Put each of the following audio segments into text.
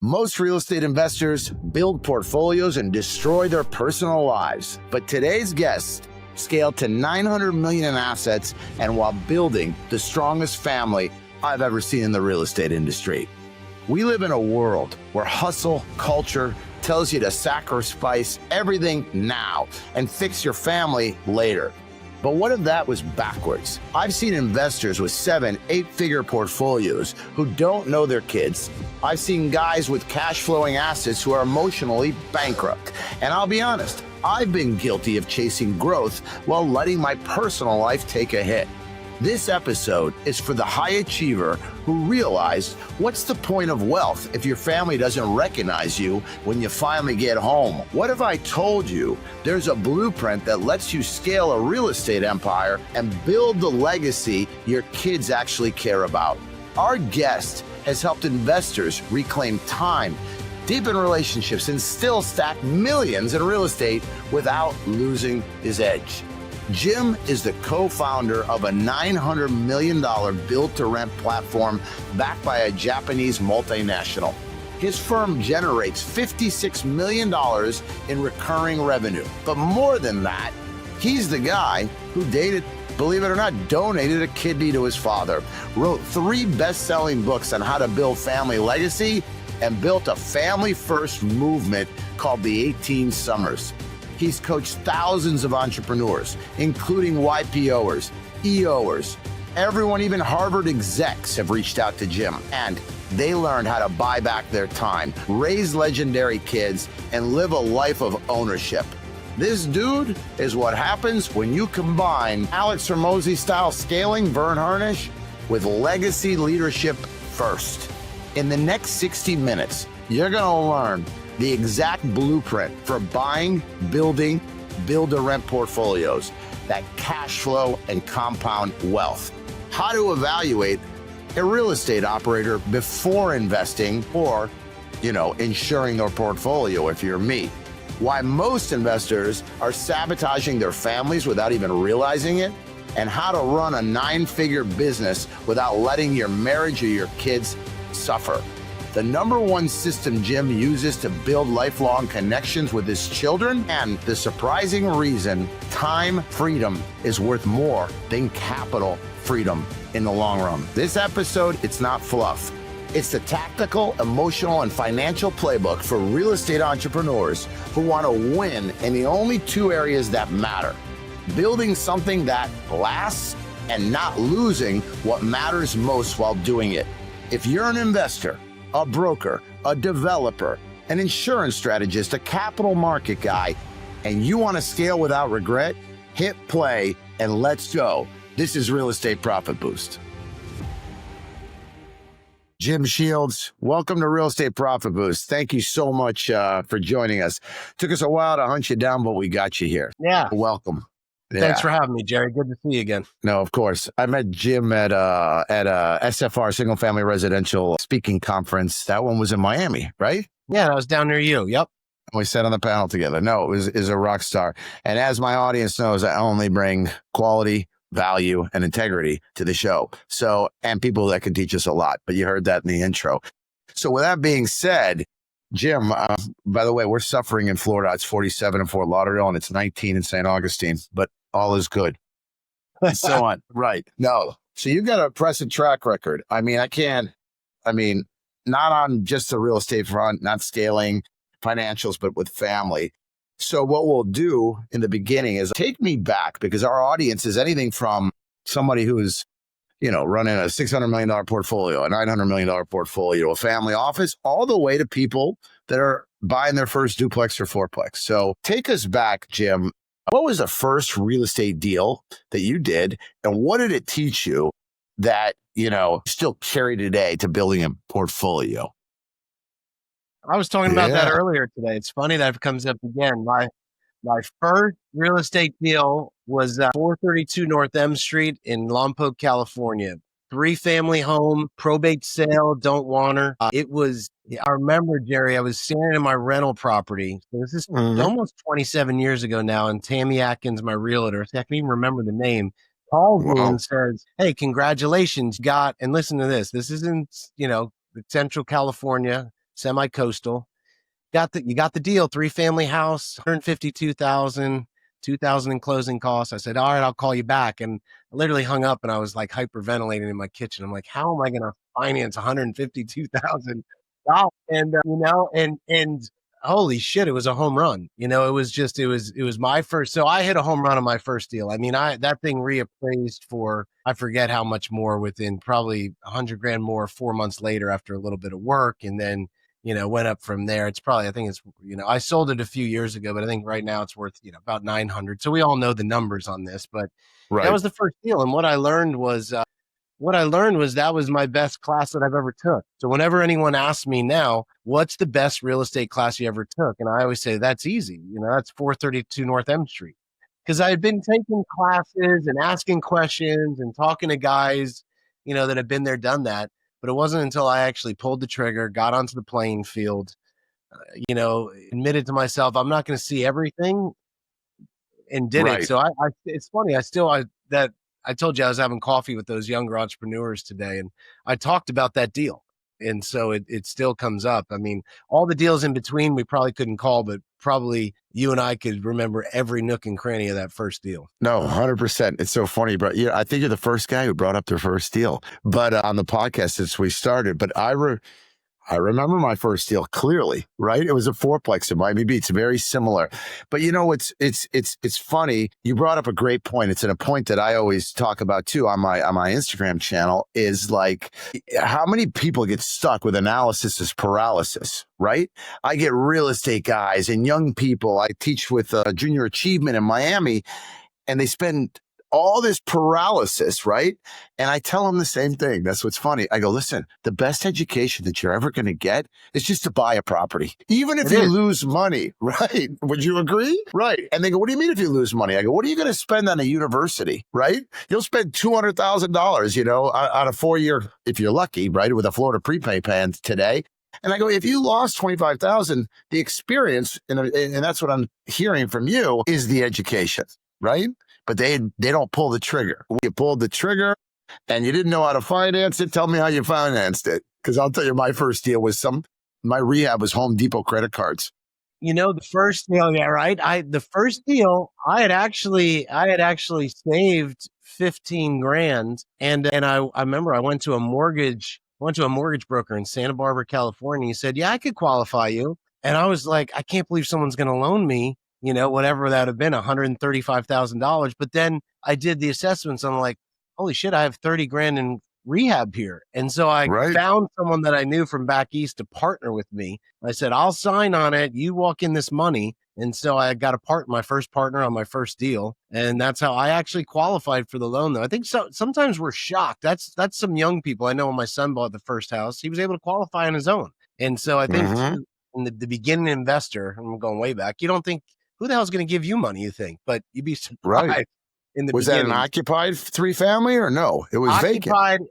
Most real estate investors build portfolios and destroy their personal lives. But today's guest scaled to 900 million in assets and while building the strongest family I've ever seen in the real estate industry. We live in a world where hustle culture tells you to sacrifice everything now and fix your family later. But what if that was backwards? I've seen investors with 7, 8-figure portfolios who don't know their kids. I've seen guys with cash flowing assets who are emotionally bankrupt. And I'll be honest, I've been guilty of chasing growth while letting my personal life take a hit. This episode is for the high achiever who realized what's the point of wealth if your family doesn't recognize you when you finally get home? What if I told you there's a blueprint that lets you scale a real estate empire and build the legacy your kids actually care about? Our guest has helped investors reclaim time, deepen relationships, and still stack millions in real estate without losing his edge. Jim is the co-founder of a $900 million build-to-rent platform backed by a Japanese multinational. His firm generates $56 million in recurring revenue. But more than that, he's the guy who believe it or not, donated a kidney to his father, wrote 3 best-selling books on how to build family legacy, and built a family-first movement called the 18 Summers. He's coached thousands of entrepreneurs, including YPOers, EOers. Everyone, even Harvard execs, have reached out to Jim, and they learned how to buy back their time, raise legendary kids, and live a life of ownership. This dude is what happens when you combine Alex Hormozi-style scaling, Vern Harnish, with legacy leadership first. In the next 60 minutes, you're gonna learn the exact blueprint for buying, building, build-to-rent portfolios that cash flow and compound wealth. How to evaluate a real estate operator before investing or, insuring their portfolio if you're me. Why most investors are sabotaging their families without even realizing it, and how to run a 9-figure business without letting your marriage or your kids suffer. The #1 system Jim uses to build lifelong connections with his children, and the surprising reason time freedom is worth more than capital freedom in the long run. This episode, it's not fluff. It's the tactical, emotional, and financial playbook for real estate entrepreneurs who want to win in the only 2 areas that matter: building something that lasts and not losing what matters most while doing it. If you're an investor, a broker, a developer, an insurance strategist, a capital market guy, and you want to scale without regret, hit play and let's go. This is Real Estate Profit Boost. Jim Sheils, welcome to Real Estate Profit Boost. Thank you so much for joining us. Took us a while to hunt you down, but we got you here. Yeah. Welcome. Yeah. Thanks for having me, Jerry. Good to see you again. No, of course. I met Jim at a SFR, Single Family Residential Speaking Conference. That one was in Miami, right? Yeah, I was down near you. Yep. We sat on the panel together. No, it was a rock star. And as my audience knows, I only bring quality, value, and integrity to the show. So, and people that can teach us a lot. But you heard that in the intro. So with that being said, Jim, by the way, we're suffering in Florida. It's 47 in Fort Lauderdale and it's 19 in St. Augustine, but all is good. And so on. Right. No. So you've got an impressive track record. Not on just the real estate front, not scaling financials, but with family. So what we'll do in the beginning is take me back, because our audience is anything from somebody who's, running a $600 million portfolio, a $900 million portfolio, a family office, all the way to people that are buying their first duplex or fourplex. So take us back, Jim. What was the first real estate deal that you did, and what did it teach you that, still carry today to building a portfolio? I was talking about that earlier today. It's funny that it comes up again. My first real estate deal was 432 North M Street in Lompoc, California. 3-family home, probate sale, don't want her. I remember, Jerry, I was standing in my rental property. So this is almost 27 years ago now. And Tammy Atkins, my realtor, I can even remember the name, calls me and says, "Hey, congratulations, and listen to this. This is in, Central California, semi-coastal. You got the deal, 3-family house, 152,000, 2,000 in closing costs. I said, all right, I'll call you back. And I literally hung up and I was like hyperventilating in my kitchen. I'm like, how am I going to finance $152,000? And and holy shit, it was a home run. It was my first. So I hit a home run on my first deal. I mean, that thing reappraised for, I forget how much more, within probably 100 grand more 4 months later after a little bit of work. And then, went up from there. It's probably, I think it's, I sold it a few years ago, but I think right now it's worth, about 900. So we all know the numbers on this, but that was the first deal. And what I learned was that was my best class that I've ever took. So whenever anyone asks me now, what's the best real estate class you ever took? And I always say, that's easy. That's 432 North M Street. Because I had been taking classes and asking questions and talking to guys, that have been there, done that. But it wasn't until I actually pulled the trigger, got onto the playing field, admitted to myself, I'm not going to see everything, and did it. So it's funny. I told you I was having coffee with those younger entrepreneurs today, and I talked about that deal. And so it still comes up. I mean, all the deals in between we probably couldn't call, but probably you and I could remember every nook and cranny of that first deal. No, 100%. It's so funny, bro. I think you're the first guy who brought up their first deal, but on the podcast since we started. But I remember my first deal clearly, right? It was a fourplex in Miami Beach, very similar. But it's funny. You brought up a great point. It's a point that I always talk about too on my Instagram channel, is like how many people get stuck with analysis is paralysis, right? I get real estate guys and young people. I teach with Junior Achievement in Miami, and they spend all this paralysis, right? And I tell them the same thing. That's what's funny. I go, listen, the best education that you're ever going to get is just to buy a property, even if you lose money, right? Would you agree? Right. And they go, what do you mean if you lose money? I go, what are you going to spend on a university, right? You'll spend $200,000, on a 4-year, if you're lucky, right? With a Florida prepay plan today. And I go, if you lost 25,000, the experience, and that's what I'm hearing from you, is the education, right? But they don't pull the trigger. You pulled the trigger and you didn't know how to finance it. Tell me how you financed it. Because I'll tell you, my first deal was my rehab was Home Depot credit cards. The first deal, yeah, right. The first deal, I had actually saved 15 grand. And I remember I went to a mortgage broker in Santa Barbara, California. He said, yeah, I could qualify you. And I was like, I can't believe someone's going to loan me, whatever that would have been, $135,000. But then I did the assessments. I'm like, holy shit, I have 30 grand in rehab here. And so I found someone that I knew from back east to partner with me. I said, I'll sign on it. You walk in this money. And so I got my first partner on my first deal. And that's how I actually qualified for the loan, though. I think sometimes we're shocked. That's some young people. I know when my son bought the first house, he was able to qualify on his own. And so I think in the beginning investor, I'm going way back, you don't think, who the hell is going to give you money, you think? But you'd be surprised. Right. In the was beginning. that an occupied 3-family or no? It was occupied, vacant.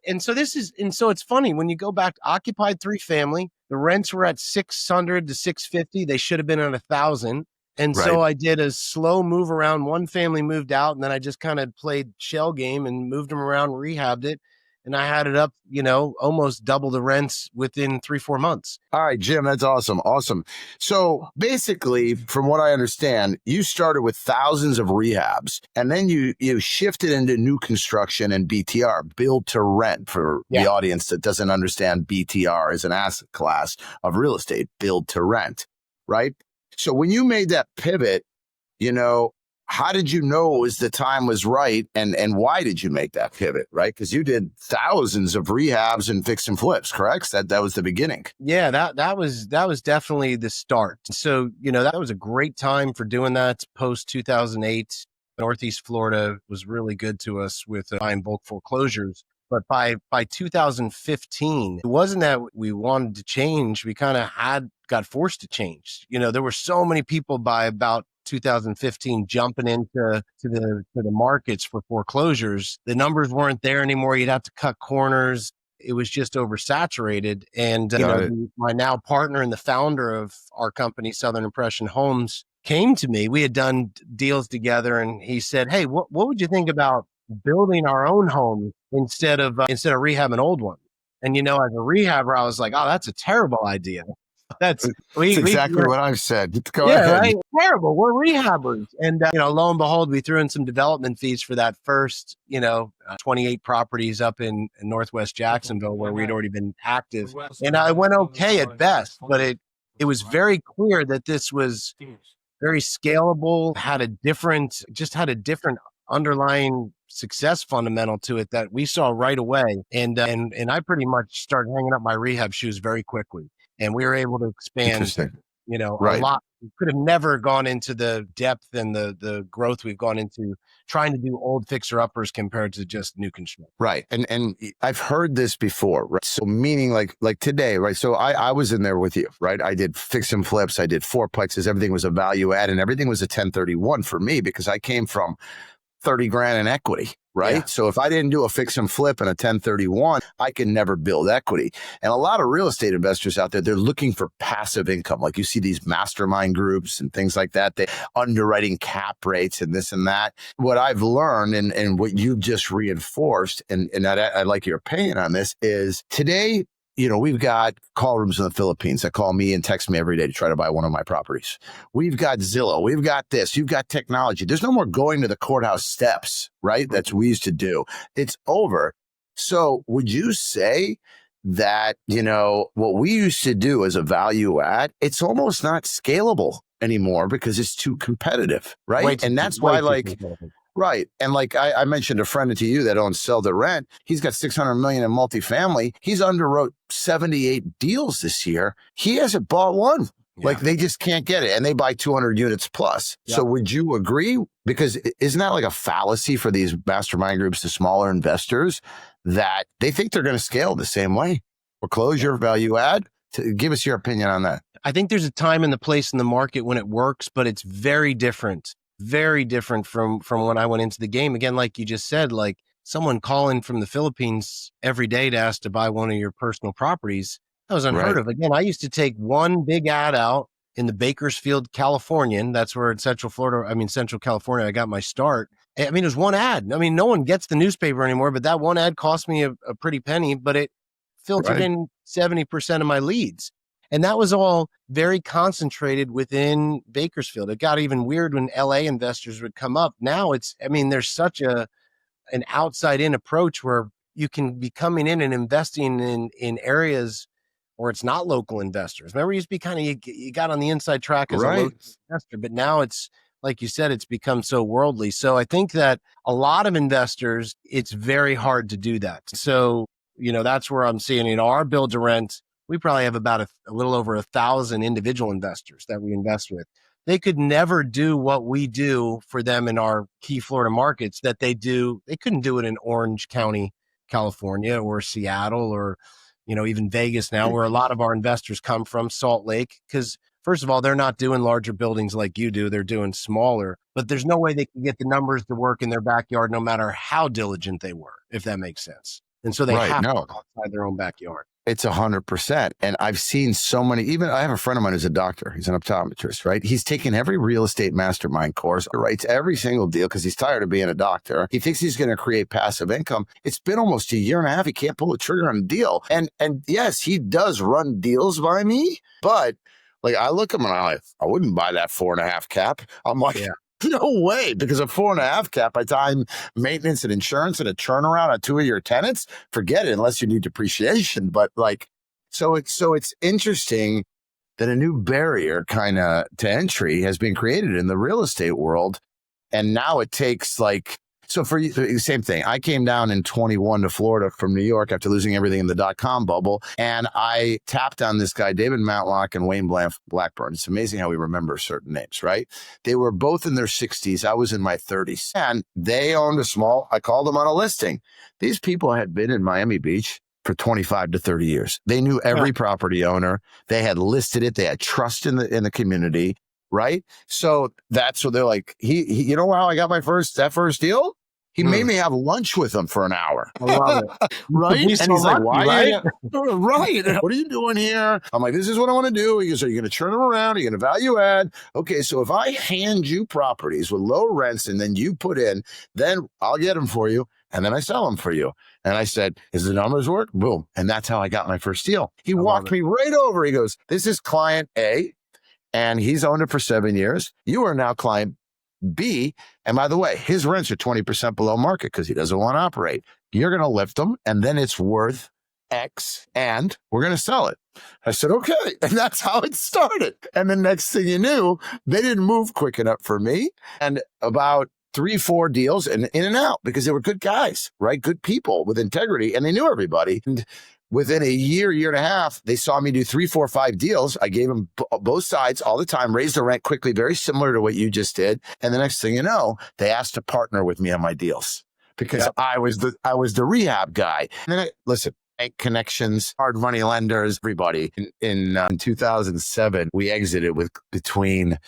And so it's funny when you go back to occupied 3-family, the rents were at 600 to 650. They should have been at 1,000. And so I did a slow move around. One family moved out, and then I just kind of played shell game and moved them around, rehabbed it. And I had it up, almost double the rents within 3-4 months. All right, Jim, that's awesome. Awesome. So basically, from what I understand, you started with thousands of rehabs, and then you shifted into new construction and BTR, build to rent, for the audience that doesn't understand BTR as an asset class of real estate, build to rent, right? So when you made that pivot, how did you know the time was right, and why did you make that pivot, right? Because you did thousands of rehabs and fix and flips, correct? That was the beginning. Yeah, that was definitely the start. So, that was a great time for doing that post 2008. Northeast Florida was really good to us with buying bulk foreclosures. But by 2015, it wasn't that we wanted to change. We kind of got forced to change. There were so many people by about 2015 jumping into the markets for foreclosures. The numbers weren't there anymore. You'd have to cut corners. It was just oversaturated. And my now partner and the founder of our company, Southern Impression Homes, came to me. We had done deals together, and he said, "Hey, what would you think about building our own home instead of rehabbing old ones?" And as a rehabber, I was like, "Oh, that's a terrible idea." That's That's exactly what I've said. Go yeah, ahead. right. Terrible. We're rehabbers, and lo and behold, we threw in some development fees for that first, 28 properties up in Northwest Jacksonville where we'd already been active, and I went okay at best, but it was very clear that this was very scalable, had a different underlying success fundamental to it that we saw right away. And I pretty much started hanging up my rehab shoes very quickly. And we were able to expand, Interesting. a Right. lot. We could have never gone into the depth and the growth we've gone into trying to do old fixer uppers compared to just new construction. Right. And I've heard this before, right? So meaning like today, right? So I was in there with you, right? I did fix and flips. I did fourplexes. Everything was a value add and everything was a 1031 for me because I came from 30 grand in equity, right? Yeah. So if I didn't do a fix and flip and a 1031, I can never build equity. And a lot of real estate investors out there, they're looking for passive income. Like you see these mastermind groups and things like that, they underwriting cap rates and this and that. What I've learned and what you've just reinforced, and I'd like your opinion on this, is today, we've got call rooms in the Philippines that call me and text me every day to try to buy one of my properties. We've got Zillow. We've got this. You've got technology. There's no more going to the courthouse steps, right? That's what we used to do. It's over. So would you say that, what we used to do as a value add, it's almost not scalable anymore because it's too competitive, right? And that's why right. And like I mentioned a friend to you that owns sell to rent. He's got 600 million in multifamily. He's underwrote 78 deals this year. He hasn't bought one. Yeah. Like they just can't get it. And they buy 200 units plus. Yeah. So would you agree? Because isn't that like a fallacy for these mastermind groups to smaller investors that they think they're going to scale the same way? Foreclosure, value add? Give us your opinion on that. I think there's a time and the place in the market when it works, but it's very different from when I went into the game. Again, like you just said, like someone calling from the Philippines every day to ask to buy one of your personal properties, that was unheard of. Again, I used to take one big ad out in the Bakersfield, Californian. That's where in Central California, I got my start. I mean, it was one ad. I mean, no one gets the newspaper anymore, but that one ad cost me a pretty penny, but it filtered in 70% of my leads. And that was all very concentrated within Bakersfield. It got even weird when LA investors would come up. Now there's such an outside in approach where you can be coming in and investing in areas where it's not local investors. Remember, it used to be you got on the inside track as a local investor, but now it's, like you said, it's become so worldly. So I think that a lot of investors, it's very hard to do that. So, that's where I'm seeing, our build to rent, we probably have about a little over 1,000 individual investors that we invest with. They could never do what we do for them in our key Florida markets that they do. They couldn't do it in Orange County, California, or Seattle, or, even Vegas now, where a lot of our investors come from, Salt Lake, because first of all, they're not doing larger buildings like you do. They're doing smaller, but there's no way they can get the numbers to work in their backyard, no matter how diligent they were, if that makes sense. And so they have to outside their own backyard. It's 100%. And I've seen so many, even I have a friend of mine who's a doctor. He's an optometrist, right? He's taken every real estate mastermind course, writes every single deal because he's tired of being a doctor. He thinks he's going to create passive income. It's been almost a year and a half. He can't pull the trigger on a deal. And yes, he does run deals by me, but like I look at him and I wouldn't buy that 4.5 cap. I'm like, no way, because a 4.5 cap by time maintenance and insurance and a turnaround on 2 of your tenants, forget it unless you need depreciation. But so it's interesting that a new barrier kind of to entry has been created in the real estate world. And now it takes so for you, same thing. I came down in 21 to Florida from New York after losing everything in the .com bubble. And I tapped on this guy, David Matlock and Wayne Blackburn. It's amazing how we remember certain names, right? They were both in their 60s. I was in my 30s. And they owned I called them on a listing. These people had been in Miami Beach for 25 to 30 years. They knew every property owner. They had listed it. They had trust in the community, right? So that's what they're like. He you know how I got that first deal? He made me have lunch with him for an hour. I love it. Right? And he's like, why? Right? Right. What are you doing here? I'm like, this is what I want to do. He goes, are you going to turn them around? Are you going to value add? Okay, so if I hand you properties with low rents and then you put in, then I'll get them for you. and then I sell them for you. And I said, is the numbers work? Boom. And that's how I got my first deal. He walked me right over. He goes, this is client A, and he's owned it for 7 years. You are now client B. And by the way, his rents are 20% below market because he doesn't want to operate. You're going to lift them, and then it's worth X, and we're going to sell it. I said, okay. And that's how it started. And the next thing you knew, they didn't move quick enough for me. And about 3-4 deals and in and out, because they were good guys, right? Good people with integrity, and they knew everybody. And within a year and a half, they saw me do 3, 4, 5 deals. I gave them both sides all the time, raised the rent quickly, very similar to what you just did. And the next thing you know, they asked to partner with me on my deals because I was the rehab guy. And then listen, bank connections, hard money lenders, everybody. In 2007, we exited with between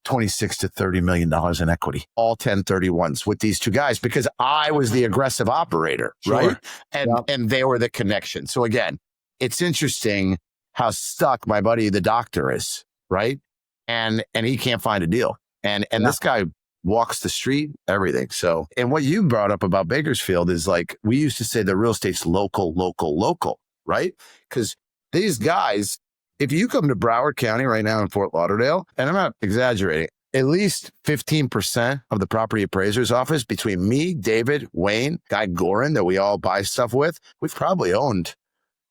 26 to $30 million in equity, all 1031s with these two guys, because I was the aggressive operator, right? And they were the connection. So again, it's interesting how stuck my buddy, the doctor, is, right? And he can't find a deal. And this guy walks the street, everything. So, and what you brought up about Bakersfield is like, we used to say that real estate's local, right? Because these guys, if you come to Broward County right now in Fort Lauderdale, and I'm not exaggerating, at least 15% of the property appraiser's office, between me, David, Wayne, Guy Gorin, that we all buy stuff with, we've probably owned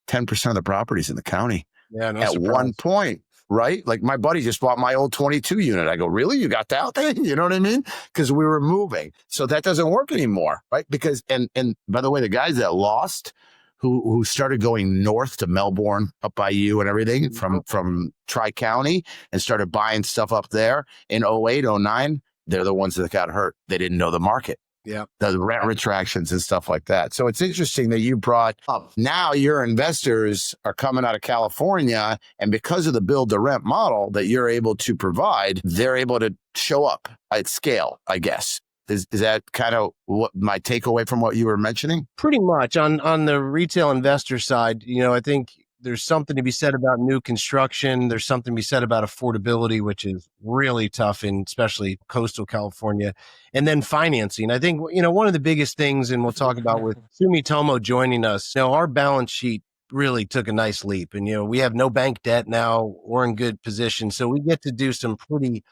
10% of the properties in the county at one point, right? Like my buddy just bought my old 22 unit. I go, really? You got that thing? You know what I mean? Because we were moving. So that doesn't work anymore, right? Because, and by the way, the guys that lost, who started going north to Melbourne up by you and everything from Tri-County and started buying stuff up there in 08, 09, they're the ones that got hurt. They didn't know the market. Yeah. The rent retractions and stuff like that. So it's interesting that you brought up, now your investors are coming out of California, and because of the build to rent model that you're able to provide, they're able to show up at scale, I guess. Is that kind of what my takeaway from what you were mentioning? Pretty much on the retail investor side, I think there's something to be said about new construction. There's something to be said about affordability, which is really tough in especially coastal California. And then financing. I think, one of the biggest things, and we'll talk about with Sumitomo joining us, our balance sheet really took a nice leap. And, we have no bank debt now. We're in good position. So we get to do some pretty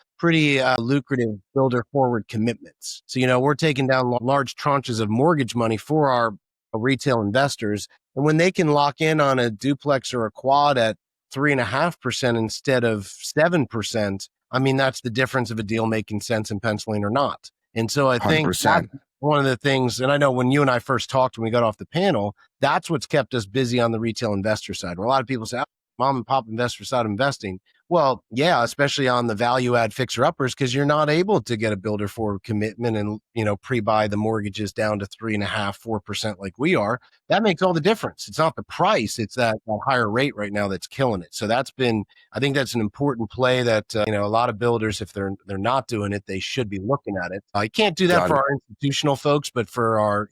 lucrative builder forward commitments. So, we're taking down large tranches of mortgage money for our retail investors. And when they can lock in on a duplex or a quad at 3.5% instead of 7%, I mean, that's the difference of a deal making sense and penciling or not. And so I think that's one of the things, and I know when you and I first talked when we got off the panel, that's what's kept us busy on the retail investor side, where a lot of people say, mom and pop investor side investing. Well, yeah, especially on the value add fixer uppers, because you're not able to get a builder forward commitment and, pre-buy the mortgages down to 3.5%, 4% like we are. That makes all the difference. It's not the price, it's that higher rate right now that's killing it. So I think that's an important play that, a lot of builders, if they're not doing it, they should be looking at it. I can't do that for our institutional folks, but for our,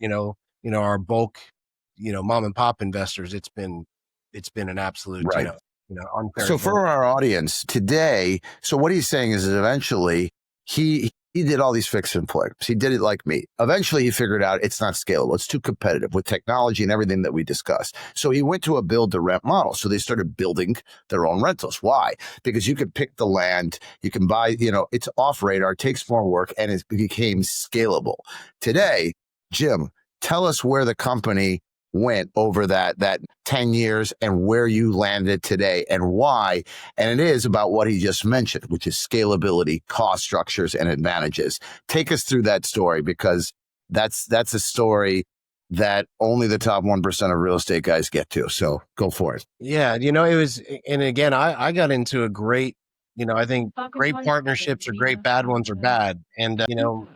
our bulk, mom and pop investors, it's been an absolute, unfair. So for our audience today, so what he's saying is that eventually he did all these fix and flips. He did it like me. Eventually he figured out it's not scalable. It's too competitive with technology and everything that we discussed. So he went to a build to rent model. So they started building their own rentals. Why? Because you can pick the land, you can buy, it's off radar, takes more work, and it became scalable. Today, Jim, tell us where the company went over that 10 years and where you landed today and why. And it is about what he just mentioned, which is scalability, cost structures, and advantages. Take us through that story, because that's a story that only the top 1% of real estate guys get to. So go for it. Yeah. It was, and again, I got into a great, I think great partnerships are great, bad ones are bad. And,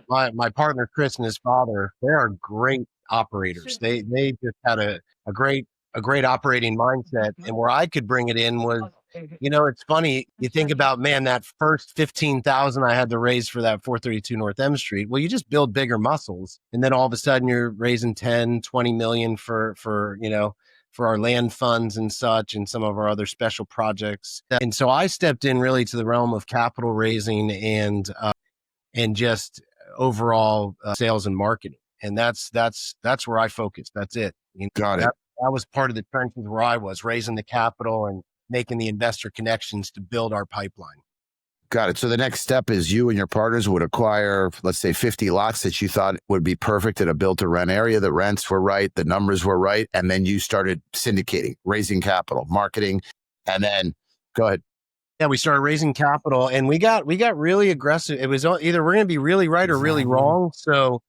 my partner, Chris, and his father, they are great operators. They just had a great operating mindset. And where I could bring it in was, it's funny. You think about, man, that first 15,000 I had to raise for that 432 North M Street. Well, you just build bigger muscles. And then all of a sudden you're raising 10, 20 million for our land funds and such, and some of our other special projects. And so I stepped in really to the realm of capital raising and just overall sales and marketing. And that's where I focused. That's it. Got it. That was part of the trenches where I was raising the capital and making the investor connections to build our pipeline. Got it. So the next step is you and your partners would acquire, let's say, 50 lots that you thought would be perfect in a build-to-rent area. The rents were right, the numbers were right, and then you started syndicating, raising capital, marketing, and then go ahead. Yeah, we started raising capital, and we got really aggressive. It was either we're going to be really right or really wrong. So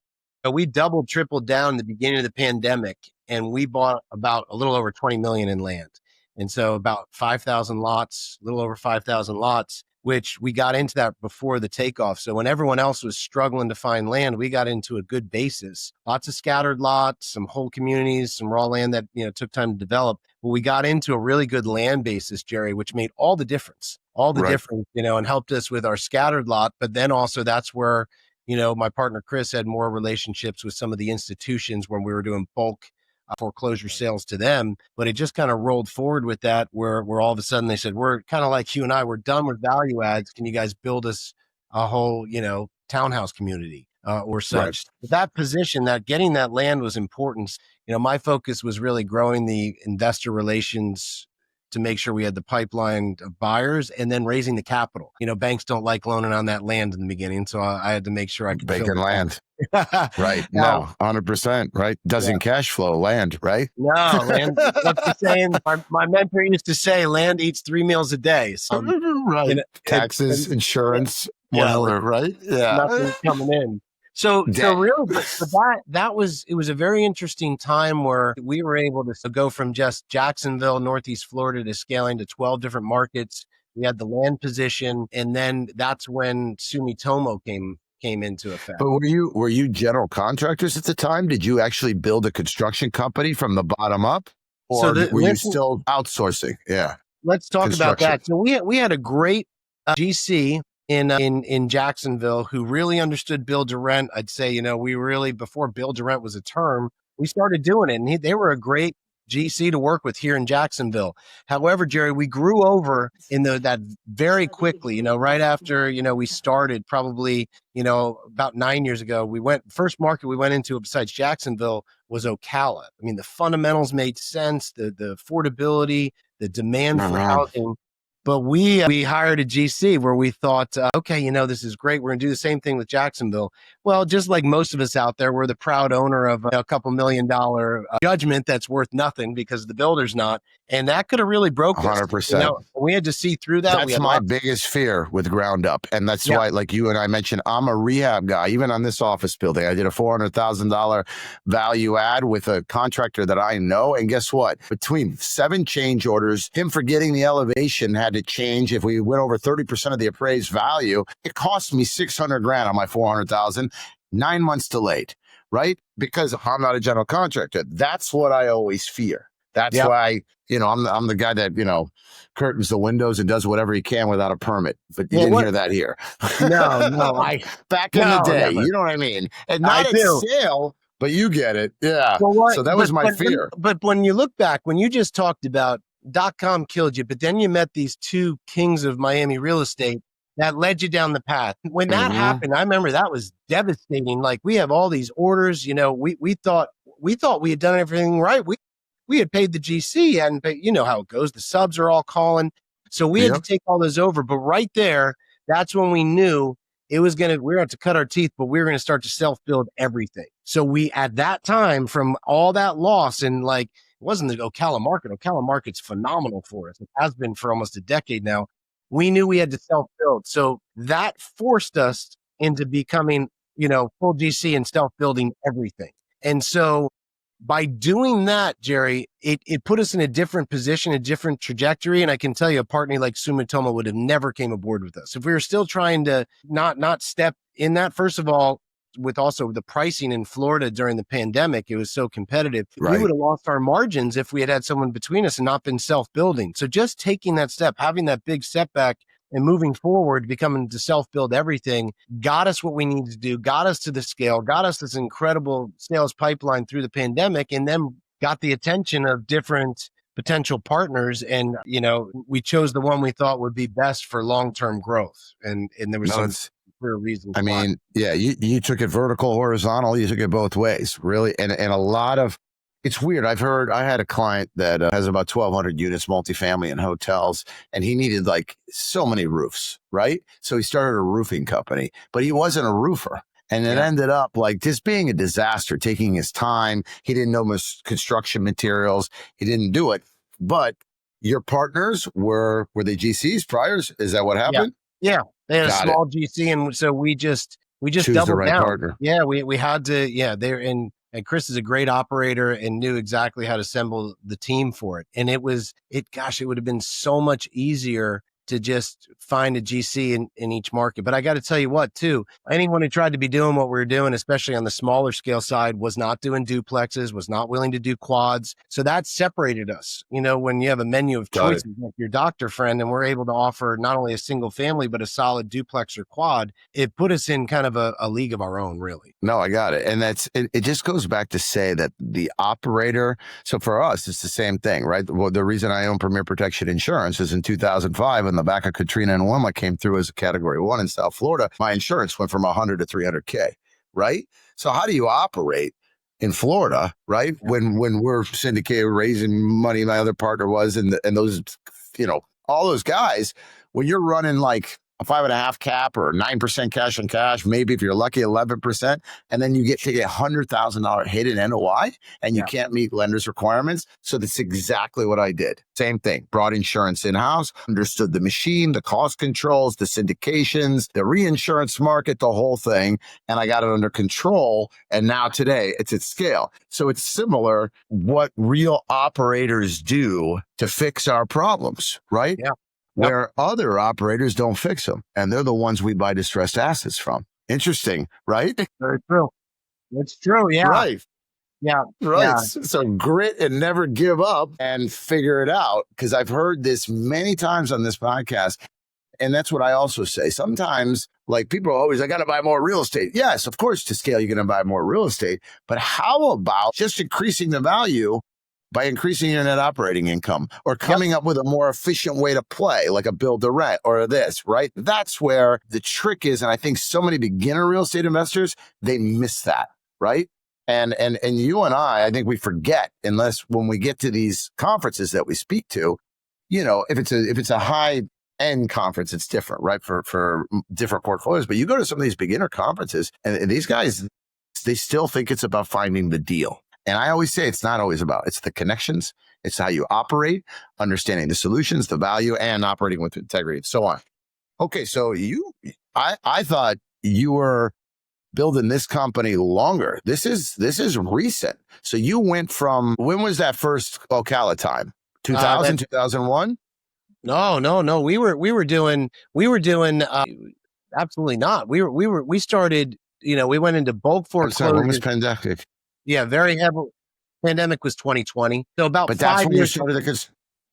we doubled, tripled down in the beginning of the pandemic, and we bought about a little over 20 million in land. And so about 5,000 lots, a little over 5,000 lots, which we got into that before the takeoff. So when everyone else was struggling to find land, we got into a good basis. Lots of scattered lots, some whole communities, some raw land that, took time to develop. But we got into a really good land basis, Jerry, which made all the difference, and helped us with our scattered lot. But then also that's where, my partner, Chris, had more relationships with some of the institutions when we were doing bulk foreclosure sales to them. But it just kind of rolled forward with that where all of a sudden they said, we're kind of like you and I, we're done with value adds. Can you guys build us a whole, townhouse community or such? Right. But that position, that getting that land was important. My focus was really growing the investor relations to make sure we had the pipeline of buyers and then raising the capital. Banks don't like loaning on that land in the beginning. So I had to make sure I could vacant land. Right. No, 100%. Right. Doesn't cash flow land, right? No, land. What's the saying? My mentor used to say, land eats 3 meals a day. So, right. Taxes, insurance, whatever, right? Yeah. Nothing's coming in. So really, but it was a very interesting time where we were able to go from just Jacksonville, Northeast Florida, to scaling to 12 different markets. We had the land position, and then that's when Sumitomo came into effect. But were you general contractors at the time? Did you actually build a construction company from the bottom up, or were you still outsourcing? Yeah. Let's talk about that. So we had a great GC in Jacksonville who really understood build to rent. I'd say, we really, before build to rent was a term, we started doing it, and they were a great GC to work with here in Jacksonville. However, Jerry, we grew over that very quickly, right after, we started probably, about 9 years ago. First market we went into besides Jacksonville was Ocala. I mean, the fundamentals made sense, the affordability, the demand for housing. But we hired a GC where we thought, okay, this is great. We're going to do the same thing with Jacksonville. Well, just like most of us out there, we're the proud owner of a couple $1 million judgment that's worth nothing because the builder's not. And that could have really broke us. 100%. We had to see through that. That's my biggest fear with ground up. And that's why, like you and I mentioned, I'm a rehab guy. Even on this office building, I did a $400,000 value add with a contractor that I know. And guess what? Between 7 change orders, him forgetting the elevation had to change. If we went over 30% of the appraised value, it cost me $600,000 on my 400,000, 9 months delayed, right? Because I'm not a general contractor. That's what I always fear. That's why, I'm the guy that, curtains the windows and does whatever he can without a permit. But you didn't hear that here. No. Back in the day, you know what I mean? And not at sale, but you get it. Yeah. So that was my fear. But when you look back, when you just talked about .com killed you, but then you met these two kings of Miami real estate that led you down the path. When that happened, I remember that was devastating. Like, we have all these orders, we thought we had done everything right. We had paid the GC, and but you know how it goes. The subs are all calling. So we had to take all those over. But right there, that's when we knew we were going to have to cut our teeth, but we were going to start to self-build everything. So we, at that time, from all that loss, and it wasn't the Ocala market. Ocala market's phenomenal for us. It has been for almost a decade now. We knew we had to self-build. So that forced us into becoming, full GC and self-building everything. And so by doing that, Jerry, it put us in a different position, a different trajectory. And I can tell you, a partner like Sumitomo would have never came aboard with us. If we were still trying to not step in that, first of all, with also the pricing in Florida during the pandemic, it was so competitive. Right. We would have lost our margins if we had someone between us and not been self-building. So just taking that step, having that big setback and moving forward, becoming to self-build everything, got us what we needed to do, got us to the scale, got us this incredible sales pipeline through the pandemic, and then got the attention of different potential partners. And, we chose the one we thought would be best for long-term growth. And there was clear reasons I why. mean, yeah, you took it vertical, horizontal, you took it both ways, really. And a lot of, it's weird. I had a client that has about 1,200 units, multifamily and hotels, and he needed like so many roofs, right? So he started a roofing company, but he wasn't a roofer. And it Yeah. ended up like just being a disaster, taking his time. He didn't know much construction materials. He didn't do it. But your partners were they GCs priors? Is that what Yeah. happened? Yeah. They had a Got it. small GC, and so we just Choose the doubled right down. partner. Yeah, we had to, they're and Chris is a great operator and knew exactly how to assemble the team for it. And it would have been so much easier to just find a GC in each market. But I got to tell you what, too, anyone who tried to be doing what we were doing, especially on the smaller scale side, was not doing duplexes, was not willing to do quads. So that separated us. When you have a menu of Got it. choices, like your doctor friend, and we're able to offer not only a single family, but a solid duplex or quad, it put us in kind of a league of our own, really. No, I got it. And it just goes back to say that the operator, so for us, it's the same thing, right? Well, the reason I own Premier Protection Insurance is in 2005, when the back of Katrina and Wilma came through as a category 1 in South Florida, my insurance went from 100 to 300K, right? So how do you operate in Florida, right? Yeah. When we're syndicated, raising money, my other partner was, and those, all those guys, when you're running like a 5.5 cap or 9% cash on cash, maybe if you're lucky, 11%, and then you get to get $100,000 hit in NOI and you can't meet lenders' requirements. So that's exactly what I did. Same thing, brought insurance in-house, understood the machine, the cost controls, the syndications, the reinsurance market, the whole thing, and I got it under control. And now today it's at scale. So it's similar what real operators do to fix our problems, right? Yeah. Where other operators don't fix them. And they're the ones we buy distressed assets from. Interesting, right? Very true. It's true. Yeah. Right. Yeah. Right. Yeah. So grit and never give up and figure it out. Because I've heard this many times on this podcast. And that's what I also say. Sometimes, like, people are always, I got to buy more real estate. Yes, of course, to scale, you're going to buy more real estate. But how about just increasing the value by increasing your net operating income, or coming up with a more efficient way to play, like a build to rent or this, right? That's where the trick is. And I think so many beginner real estate investors, they miss that, right? And you and I think we forget, unless when we get to these conferences that we speak to, if it's a high end conference, it's different, right? For different portfolios. But you go to some of these beginner conferences, and these guys, they still think it's about finding the deal. And I always say it's not always about, it's the connections, it's how you operate, understanding the solutions, the value, and operating with integrity, and so on. Okay, so I thought you were building this company longer. This is recent. So you went from, when was that first Ocala time? 2000, 2001? No. We were doing absolutely not. We started, we went into bulk foreclosure. When was pandemic? Yeah, very heavy. Pandemic was 2020. So about but 5 that's when years. you started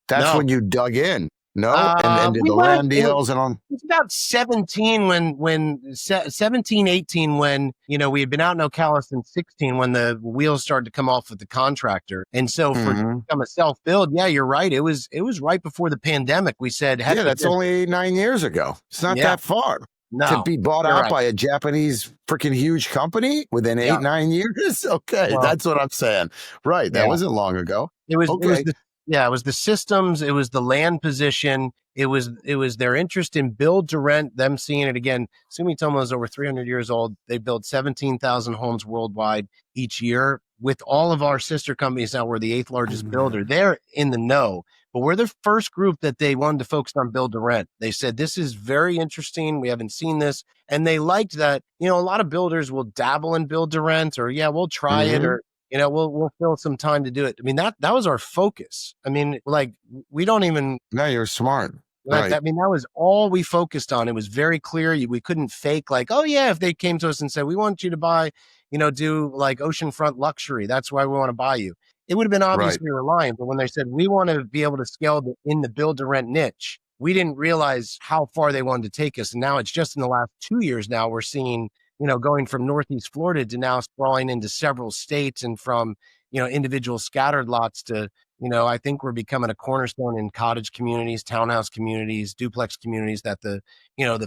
that's when you dug in. No, and did we the went- land deals and on. It's about 17 when 17, 18, when, we had been out in Ocala since 16, when the wheels started to come off with the contractor. And so for to become a self-build, yeah, you're right. It was right before the pandemic. We said, heck, Yeah, that's only 9 years ago. It's not that far. No, To be bought out by a Japanese freaking huge company within 8-9 years. Okay, Well, that's what I'm saying. Right, that wasn't long ago. It was Okay. it was the systems, it was the land position, it was their interest in build to rent, them seeing it again. Sumitomo is over 300 years old. They build 17,000 homes worldwide each year. With all of our sister companies now, we're the 8th largest builder. They're in the know, but we're the first group that they wanted to focus on build to rent. They said, this is very interesting. We haven't seen this. And they liked that, a lot of builders will dabble in build to rent, or, we'll try it, or, we'll fill some time to do it. I mean, that was our focus. I mean, like, we don't even. No, you're smart. Right. Right. I mean, that was all we focused on. It was very clear. We couldn't fake like, oh yeah, if they came to us and said, we want you to buy, do like oceanfront luxury, that's why we want to buy you. It would have been obviously reliant. But when they said, we want to be able to scale in the build to rent niche, we didn't realize how far they wanted to take us. And now it's just in the last 2 years now we're seeing, going from Northeast Florida to now sprawling into several states, and from, individual scattered lots to, I think we're becoming a cornerstone in cottage communities, townhouse communities, duplex communities that the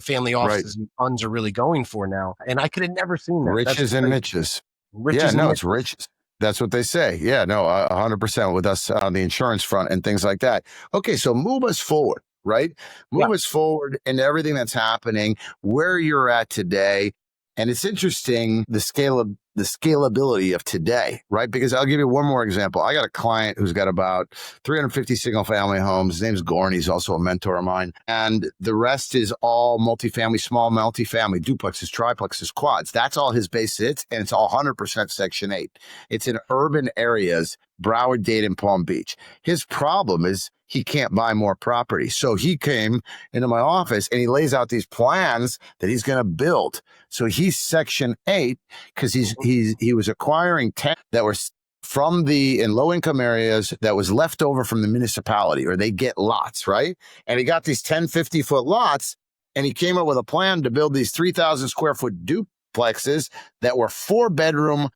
family Right. offices and funds are really going for now. And I could have never seen that. That's Riches and crazy. niches. Yeah, Riches and no, it's niches. riches. That's what they say. Yeah, no, 100% with us on the insurance front and things like that. Okay, so move us forward, right? Yeah. Move us forward into everything that's happening, where you're at today. And it's interesting the scalability of today, right? Because I'll give you one more example. I got a client who's got about 350 single family homes. His name's Gorn. He's also a mentor of mine. And the rest is all multifamily, small multifamily, duplexes, triplexes, quads. That's all his base hits. And it's all 100% Section 8. It's in urban areas, Broward, Dade, Palm Beach. His problem is he can't buy more property. So he came into my office and he lays out these plans that he's going to build. So he's Section 8 because he was acquiring 10 that were from in low income areas that was left over from the municipality, or they get lots, right? And he got these 10, 50-foot lots, and he came up with a plan to build these 3,000 square foot duplexes that were 4-bedroom,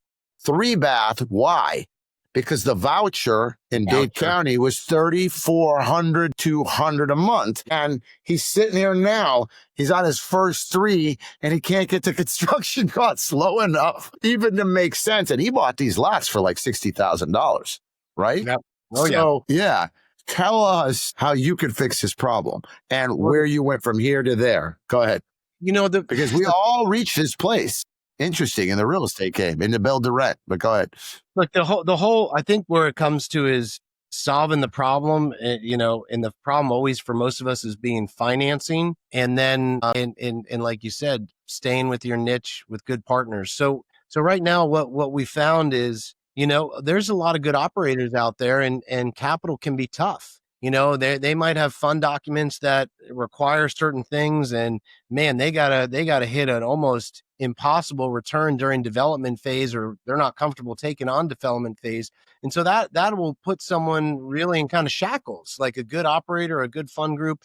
3-bath. Why? Because the voucher in Dade County was $3,400, $200 a month. And he's sitting here now, he's on his first 3, and he can't get the construction costs low enough even to make sense. And he bought these lots for like $60,000, right? Yep. Oh, so, yeah. Tell us how you could fix this problem and where you went from here to there. Go ahead. Because we all reached this place. Interesting in the real estate game, in the build to rent. But go ahead. Look, the whole, I think where it comes to is solving the problem, and the problem always for most of us is being financing. And then, and like you said, staying with your niche with good partners. So right now, what we found is, there's a lot of good operators out there, and capital can be tough. They might have fund documents that require certain things, and man, they gotta hit an almost impossible return during development phase, or they're not comfortable taking on development phase. And so that will put someone really in kind of shackles, like a good operator, a good fund group.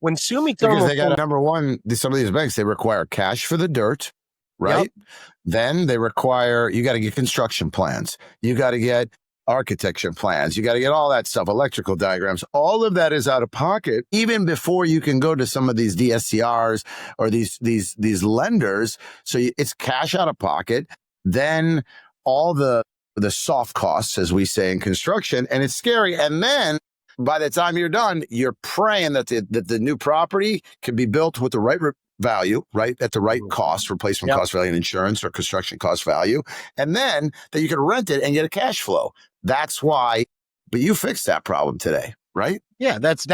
When Sumitomo, because they got number one, some of these banks, they require cash for the dirt, right? Yep. Then they require, you got to get construction plans. You got to get architecture plans. You got to get all that stuff, electrical diagrams. All of that is out of pocket, even before you can go to some of these DSCRs or these lenders. So it's cash out of pocket. Then all the soft costs, as we say in construction, and it's scary. And then by the time you're done, you're praying that the new property can be built with the right value, right, at the right cost, replacement cost value and insurance, or construction cost value, and then that you can rent it and get a cash flow. That's why, but you fixed that problem today, right? Yeah, that's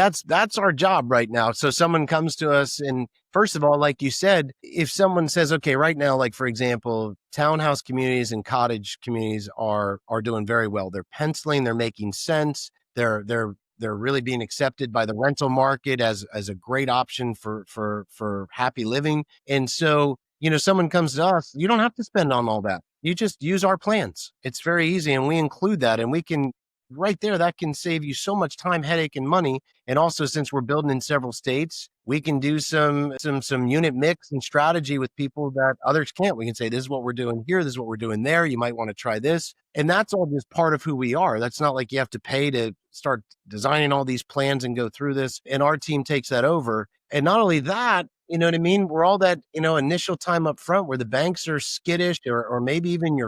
our job right now. So someone comes to us, and first of all, like you said, if someone says, okay, right now, like for example, townhouse communities and cottage communities are doing very well. They're penciling, they're making sense. They're really being accepted by the rental market as a great option for happy living. And so, someone comes to us, you don't have to spend on all that. You just use our plans. It's very easy. And we include that, and we can right there, that can save you so much time, headache, and money. And also, since we're building in several states, we can do some unit mix and strategy with people that others can't. We can say, this is what we're doing here. This is what we're doing there. You might want to try this. And that's all just part of who we are. That's not like you have to pay to start designing all these plans and go through this. And our team takes that over. And not only that, you know what I mean? We're all that, initial time up front where the banks are skittish, or maybe even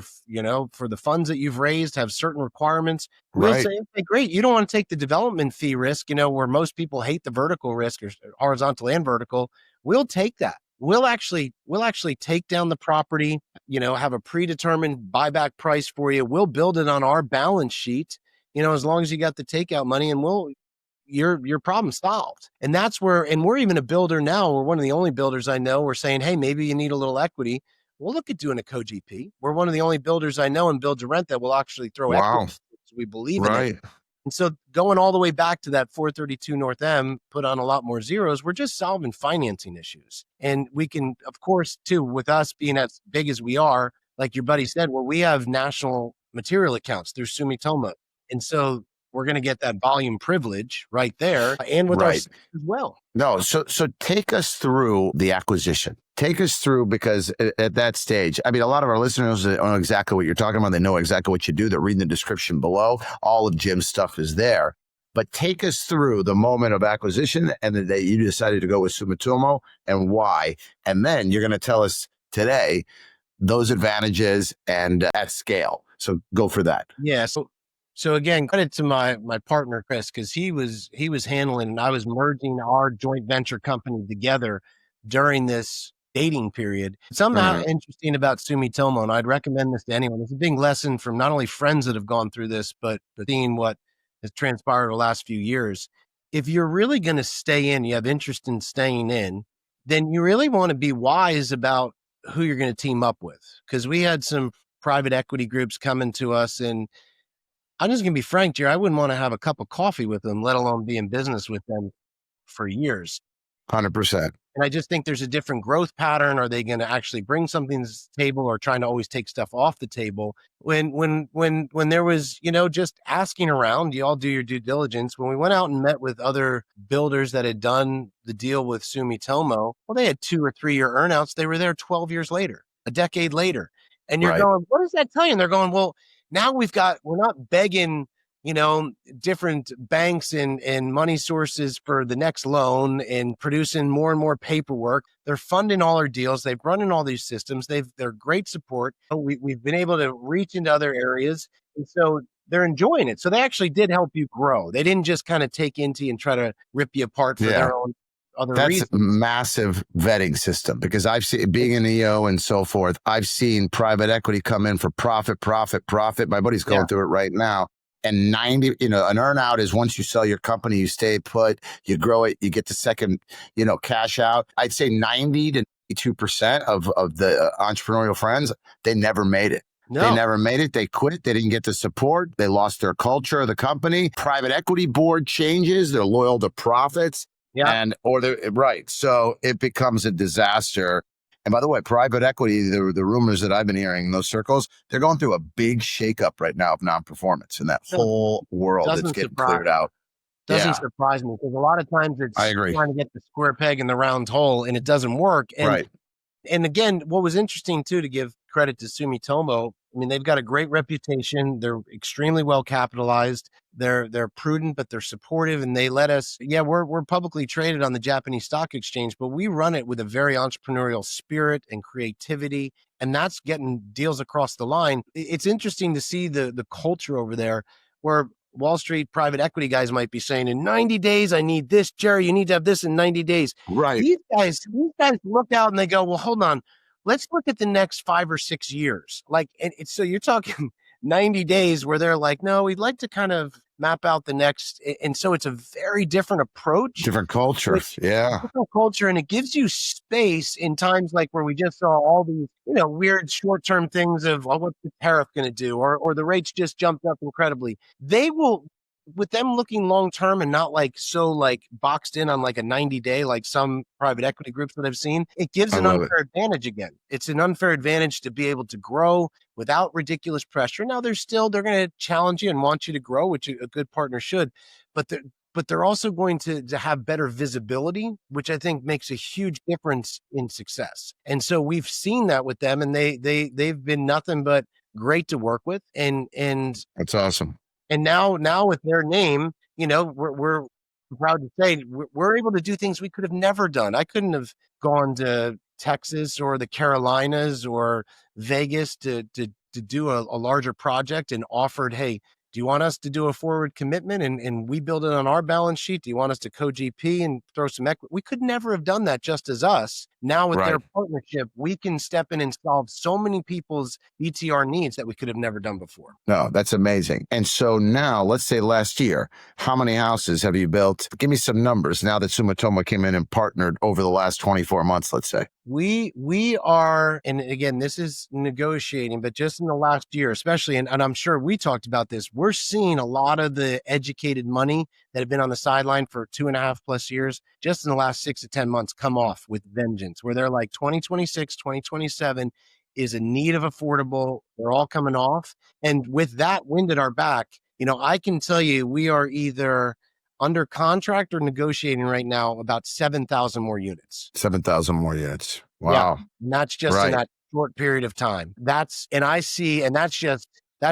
for the funds that you've raised have certain requirements. We'll say, okay, great. You don't want to take the development fee risk, where most people hate the vertical risk, or horizontal and vertical. We'll take that. We'll actually take down the property, have a predetermined buyback price for you. We'll build it on our balance sheet, as long as you got the takeout money, and your problem solved. And that's where, and we're even a builder now. We're one of the only builders I know. We're saying, hey, maybe you need a little equity. We'll look at doing a co-GP. We're one of the only builders I know in build to rent that will actually throw equity. So we believe in it. And so going all the way back to that 432 North M, put on a lot more zeros, we're just solving financing issues. And we can, of course, too, with us being as big as we are, like your buddy said, well, we have national material accounts through Sumitomo. And so we're going to get that volume privilege right there, and with us as well. No, so take us through the acquisition. Take us through, because at that stage, I mean, a lot of our listeners know exactly what you're talking about. They know exactly what you do. They're reading the description below. All of Jim's stuff is there. But take us through the moment of acquisition and the day you decided to go with Sumitomo and why. And then you're going to tell us today those advantages and at scale. So go for that. Yeah. So again, credit to my partner, Chris, because he was handling, and I was merging our joint venture company together during this dating period. Somehow interesting about Sumitomo, and I'd recommend this to anyone. It's a big lesson from not only friends that have gone through this, but seeing what has transpired the last few years. If you're really going to stay in, you have interest in staying in, then you really want to be wise about who you're going to team up with. Because we had some private equity groups coming to us, and I'm just going to be frank, Jerry, I wouldn't want to have a cup of coffee with them, let alone be in business with them for years. 100%. And I just think there's a different growth pattern. Are they going to actually bring something to the table, or trying to always take stuff off the table? When there was, just asking around, you all do your due diligence. When we went out and met with other builders that had done the deal with Sumitomo, well, they had 2 or 3 year earnouts. They were there 12 years later, a decade later. And you're going, what does that tell you? And they're going, well, now we're not begging, different banks and money sources for the next loan and producing more and more paperwork. They're funding all our deals. They've run in all these systems. They're great support. We've been able to reach into other areas. And so they're enjoying it. So they actually did help you grow. They didn't just kind of take into you and try to rip you apart for their own other reasons. That's a massive vetting system, because I've seen, being an EO and so forth, I've seen private equity come in for profit. My buddy's going through it right now. And 90, an earnout is once you sell your company, you stay put, you grow it, you get the second, cash out. I'd say 90 to 92% of the entrepreneurial friends, they never made it. No. They never made it. They quit. They didn't get the support. They lost their culture of the company. Private equity board changes. They're loyal to profits. Yeah. So it becomes a disaster. And by the way, private equity, the rumors that I've been hearing in those circles, they're going through a big shakeup right now of non-performance in that whole world that's getting cleared out. Doesn't surprise me, because a lot of times it's trying to get the square peg in the round hole, and it doesn't work. And again, what was interesting too, to give credit to Sumitomo, I mean, they've got a great reputation. They're extremely well capitalized. They're prudent, but they're supportive, and they let us. Yeah, we're publicly traded on the Japanese stock exchange, but we run it with a very entrepreneurial spirit and creativity, and that's getting deals across the line. It's interesting to see the culture over there, where Wall Street private equity guys might be saying, in 90 days, I need this, Jerry, you need to have this in 90 days. Right. These guys look out and they go, well, hold on. Let's look at the next 5 or 6 years. So you're talking 90 days where they're like, no, we'd like to kind of map out the next. And so it's a very different approach. Different culture. Different culture. And it gives you space in times like where we just saw all these, weird short-term things of, well, what's the tariff going to do? Or the rates just jumped up incredibly. They will, with them looking long-term and not boxed in on like a 90-day, like some private equity groups that I've seen, it gives an unfair advantage again. It's an unfair advantage to be able to grow without ridiculous pressure. Now they're going to challenge you and want you to grow, which a good partner should, but they're also going to have better visibility, which I think makes a huge difference in success. And so we've seen that with them, and they've been nothing but great to work with. And that's awesome. And now with their name, we're proud to say we're able to do things we could have never done. I couldn't have gone to Texas or the Carolinas or Vegas to do a larger project and offered, hey, do you want us to do a forward commitment and we build it on our balance sheet? Do you want us to co-GP and throw some equity? We could never have done that just as us. Now with their partnership, we can step in and solve so many people's BTR needs that we could have never done before. No, that's amazing. And so now, let's say last year, how many houses have you built? Give me some numbers now that Sumitomo came in and partnered over the last 24 months, let's say. We are, and again, this is negotiating, but just in the last year, especially, and I'm sure we talked about this, we're seeing a lot of the educated money that have been on the sideline for 2.5+ years, just in the last 6 to 10 months, come off with vengeance, where they're like 2026, 2027 is in need of affordable. They're all coming off. And with that wind at our back, I can tell you, we are either under contract or negotiating right now about 7,000 more units. 7,000 more units. Wow. And that's just in Right. that short period of time. That's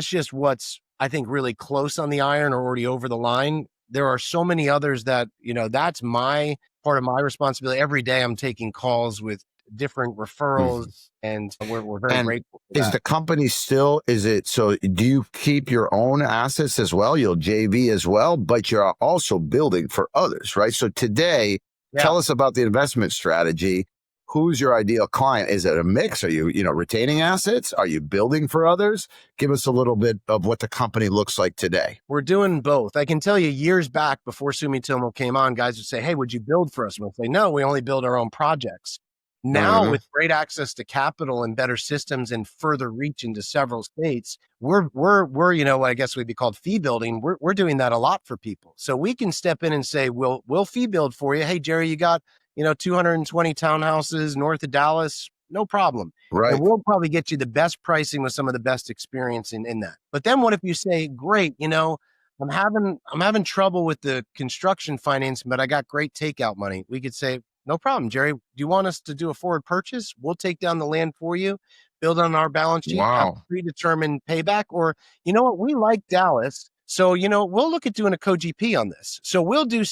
just what's, I think, really close on the iron or already over the line. There are so many others that, that's my part of my responsibility. Every day I'm taking calls with different referrals, Mhm. and we're very And grateful for is that. the company still, is it, so do you keep your own assets as well? You'll JV as well, but you're also building for others, right? So today, Yeah. tell us about the investment strategy. Who's your ideal client? Is it a mix? Are you, retaining assets? Are you building for others? Give us a little bit of what the company looks like today. We're doing both. I can tell you, years back before Sumitomo came on, guys would say, "Hey, would you build for us?" We'll say, "No, we only build our own projects." Now, Mhm. with great access to capital and better systems and further reach into several states, we're what I guess would be called fee building. We're doing that a lot for people, so we can step in and say, "We'll fee build for you." Hey, Jerry, you got 220 townhouses north of Dallas, no problem. And Right. we'll probably get you the best pricing with some of the best experience in that. But then what if you say, great, I'm having trouble with the construction financing, but I got great takeout money. We could say, no problem, Jerry. Do you want us to do a forward purchase? We'll take down the land for you, build on our balance sheet, have Wow. predetermined payback. Or you know what? We like Dallas. So, we'll look at doing a co-GP on this. So we'll do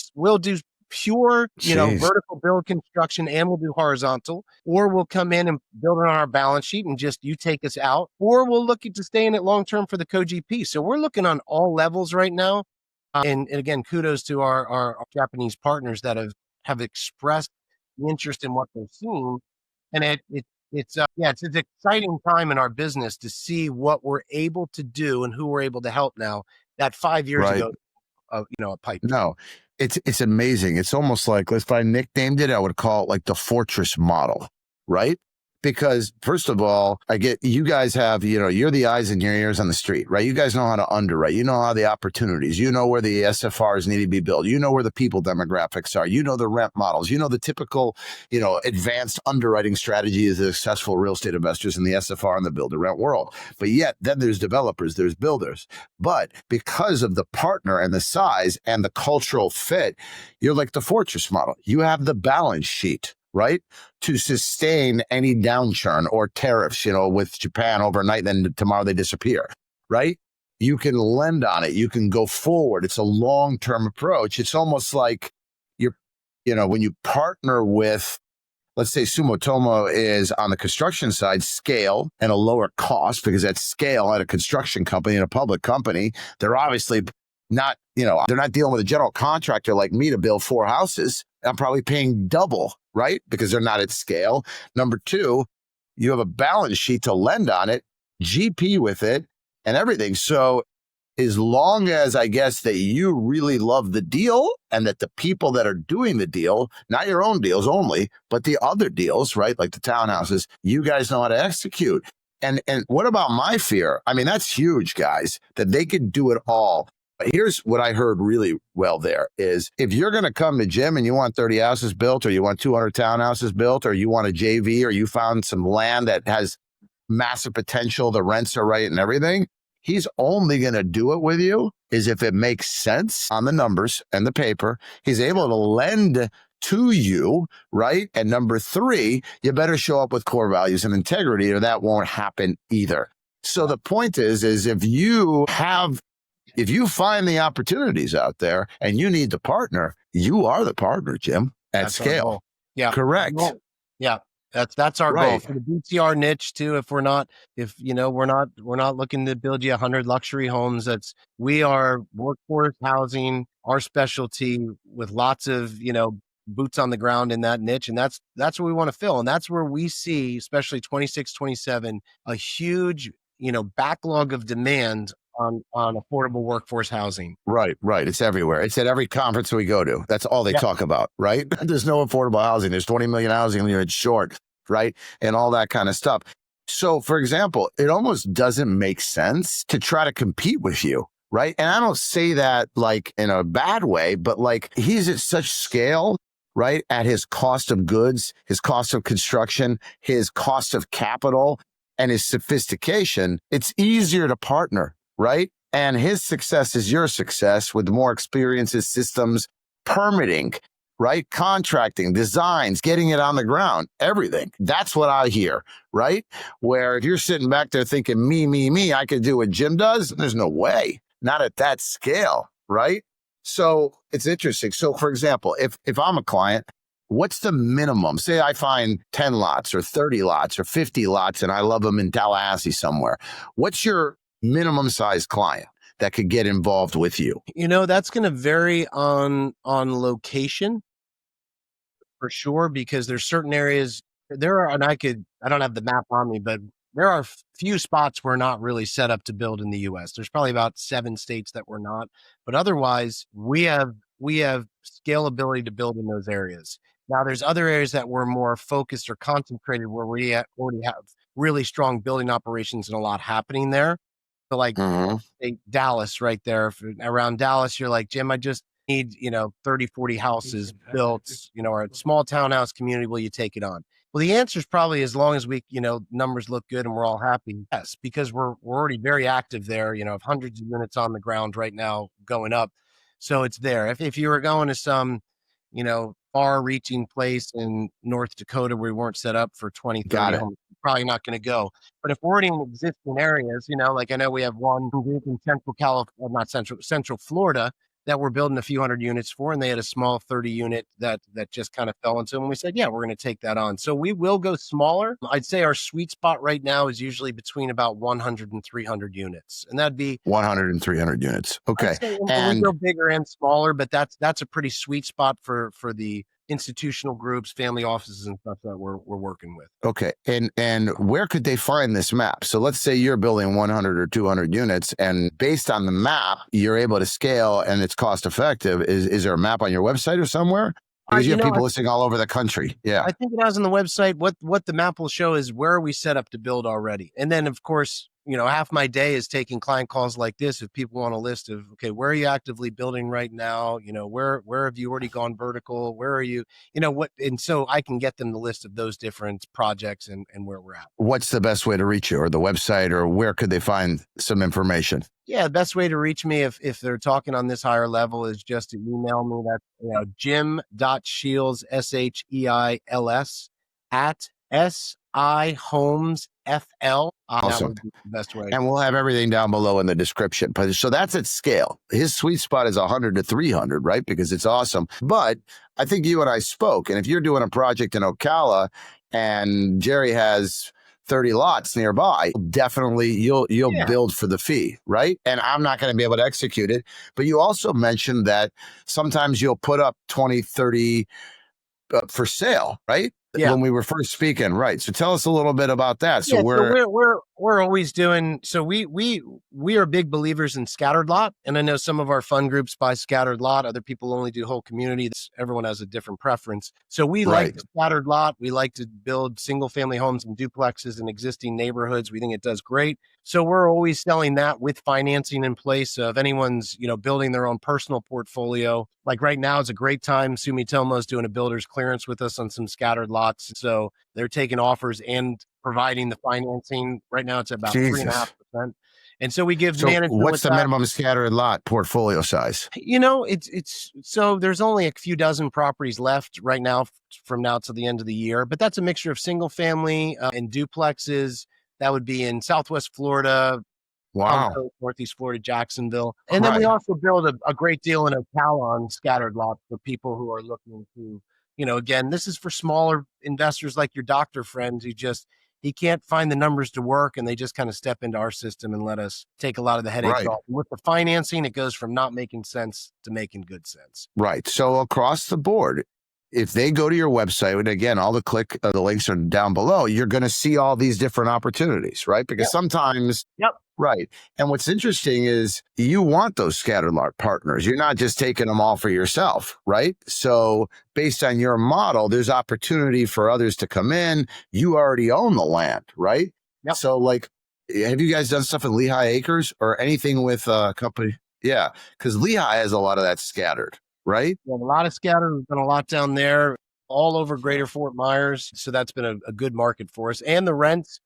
pure, Jeez. vertical build construction, and we'll do horizontal, or we'll come in and build it on our balance sheet and just you take us out, or we'll look at to stay in it long term for the co-GP. So we're looking on all levels right now. And again, kudos to our Japanese partners that have expressed the interest in what they're seeing. And it's an exciting time in our business to see what we're able to do and who we're able to help now that 5 years Right. ago, a pipe dream. No, it's amazing. It's almost like, if I nicknamed it, I would call it like the fortress model, right? Because first of all, I get you guys have, you're the eyes and your ears on the street, right? You guys know how to underwrite. You know how the opportunities, where the SFRs need to be built. You know where the people demographics are. You know the rent models. You know the typical, advanced underwriting strategy of the successful real estate investors in the SFR and the build to rent world. But yet then there's developers, there's builders. But because of the partner and the size and the cultural fit, you're like the fortress model. You have the balance sheet, right, to sustain any downturn or tariffs, with Japan overnight, then tomorrow they disappear, right? You can lend on it. You can go forward. It's a long-term approach. It's almost like you're, when you partner with, let's say Sumitomo is on the construction side, scale and a lower cost, because that's scale at a construction company and a public company. They're obviously not, they're not dealing with a general contractor like me to build 4 houses. I'm probably paying double, right? Because they're not at scale. Number 2, you have a balance sheet to lend on it, GP with it, and everything. So as long as, I guess, that you really love the deal and that the people that are doing the deal, not your own deals only, but the other deals, right? Like the townhouses, you guys know how to execute. And what about my fear? I mean, that's huge, guys, that they could do it all. But here's what I heard really well there is, if you're going to come to Jim and you want 30 houses built, or you want 200 townhouses built, or you want a JV, or you found some land that has massive potential, the rents are right and everything, he's only going to do it with you is if it makes sense on the numbers and the paper. He's able to lend to you, right? And number 3, you better show up with core values and integrity, or that won't happen either. So the point is if you find the opportunities out there and you need the partner, you are the partner, Jim, at That's our scale. goal. Yeah. Correct. Yeah. That's our goal Right. for the BTR niche too. If we're not looking to build you 100 luxury homes. We are workforce housing, our specialty, with lots of, boots on the ground in that niche. And that's where we want to fill. And that's where we see, especially 26, 27, a huge, backlog of demand on affordable workforce housing. Right. It's everywhere. It's at every conference we go to. That's all they talk about, right? There's no affordable housing. There's 20 million housing units short, right? And all that kind of stuff. So, for example, it almost doesn't make sense to try to compete with you, right? And I don't say that like in a bad way, but like he's at such scale, right? At his cost of goods, his cost of construction, his cost of capital, and his sophistication, it's easier to partner, right? And his success is your success with more experiences, systems, permitting, right? Contracting, designs, getting it on the ground, everything. That's what I hear, right? Where if you're sitting back there thinking, me, I could do what Jim does, there's no way. Not at that scale, right? So it's interesting. So for example, if I'm a client, what's the minimum? Say I find 10 lots or 30 lots or 50 lots and I love them in Tallahassee somewhere. What's your minimum size client that could get involved with you? That's going to vary on location for sure, because there's certain areas there are, and I don't have the map on me, but there are few spots we're not really set up to build in the US. There's probably about 7 states that we're not, but otherwise we have scalability to build in those areas. Now there's other areas that we're more focused or concentrated where we already have really strong building operations and a lot happening there. So like Dallas right there, around Dallas, you're like, Jim, I just need, 30, 40 houses built, or a small townhouse community. Will you take it on? Well, the answer is probably as long as we, numbers look good and we're all happy. Yes, because we're already very active there, have hundreds of units on the ground right now going up. So it's there. If you were going to some, far reaching place in North Dakota where we weren't set up for 20, 30 homes, probably not going to go. But if we're already in existing areas, like I know we have one group in Central California, not Central Florida, that we're building a few hundred units for, and they had a small 30 unit that just kind of fell into them. And we said, yeah, we're going to take that on. So we will go smaller. I'd say our sweet spot right now is usually between about 100 and 300 units. And that'd be 100 and 300 units. Okay. And we go bigger and smaller, but that's a pretty sweet spot for the institutional groups, family offices and stuff that we're working with. Okay. And where could they find this map? So let's say you're building 100 or 200 units, and based on the map, you're able to scale and it's cost effective. Is there a map on your website or somewhere? Because you have people listening all over the country. Yeah. I think it has on the website. What the map will show is where are we set up to build already. And then of course, half my day is taking client calls like this. If people want a list of, okay, where are you actively building right now? Where have you already gone vertical? Where are you, and so I can get them the list of those different projects and where we're at. What's the best way to reach you, or the website, or where could they find some information? Yeah, the best way to reach me if they're talking on this higher level is just to email me. That's Jim.Sheils, SHEILS at SI Homes FL. Awesome. That would be the best way. And we'll have everything down below in the description. But so that's at scale. His sweet spot is 100 to 300, right? Because it's awesome. But I think you and I spoke, and if you're doing a project in Ocala and Jerry has 30 lots nearby, definitely you'll build for the fee, right? And I'm not going to be able to execute it. But you also mentioned that sometimes you'll put up 20, 30 for sale, right? Yeah. When we were first speaking, right? So tell us a little bit about that. So we're always doing. So we are big believers in scattered lot, and I know some of our fund groups buy scattered lot. Other people only do whole community. Everyone has a different preference. So we like the scattered lot. We like to build single family homes and duplexes in existing neighborhoods. We think it does great. So we're always selling that with financing in place. So if anyone's building their own personal portfolio, like right now is a great time. Sumitomo is doing a builder's clearance with us on some scattered lots. So they're taking offers and providing the financing. Right now it's about 3.5%. And so we give management. What's the minimum scattered lot portfolio size? It's so there's only a few dozen properties left right now from now to the end of the year, but that's a mixture of single family and duplexes. That would be in Southwest Florida, Northeast Florida, Jacksonville. And then we also build a great deal in Ocala on scattered lots for people who are looking to, again, this is for smaller investors like your doctor friend who he can't find the numbers to work, and they just kind of step into our system and let us take a lot of the headaches off. And with the financing, it goes from not making sense to making good sense. Right. So across the board, if they go to your website, and again, all the links are down below, you're going to see all these different opportunities, right? Because sometimes, right. And what's interesting is you want those scattered lot partners. You're not just taking them all for yourself, right? So based on your model, there's opportunity for others to come in. You already own the land, right? Yep. So like, have you guys done stuff in Lehigh Acres or anything with a company? Yeah, because Lehigh has a lot of that scattered. Right? Yeah, a lot of scattered. We've done a lot down there, all over Greater Fort Myers. So that's been a good market for us. And the rents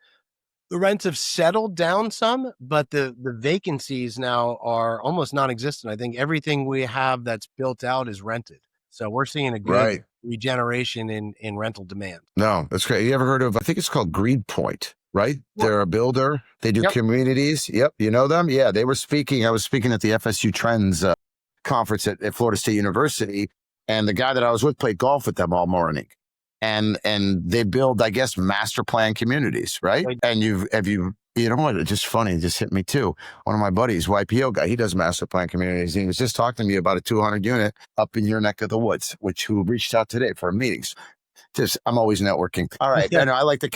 have settled down some, but the vacancies now are almost non-existent. I think everything we have that's built out is rented. So we're seeing a good regeneration in rental demand. No, that's great. You ever heard of, I think it's called Greenpoint, right? What? They're a builder. They do communities. Yep. You know them? Yeah. They were speaking. I was speaking at the FSU Trends conference at Florida State University. And the guy that I was with played golf with them all morning. And they build, I guess, master plan communities, right? And you know what? It's just funny. It just hit me too. One of my buddies, YPO guy, he does master plan communities. He was just talking to me about a 200 unit up in your neck of the woods, who reached out today for meetings. I'm always networking. All right. And I like to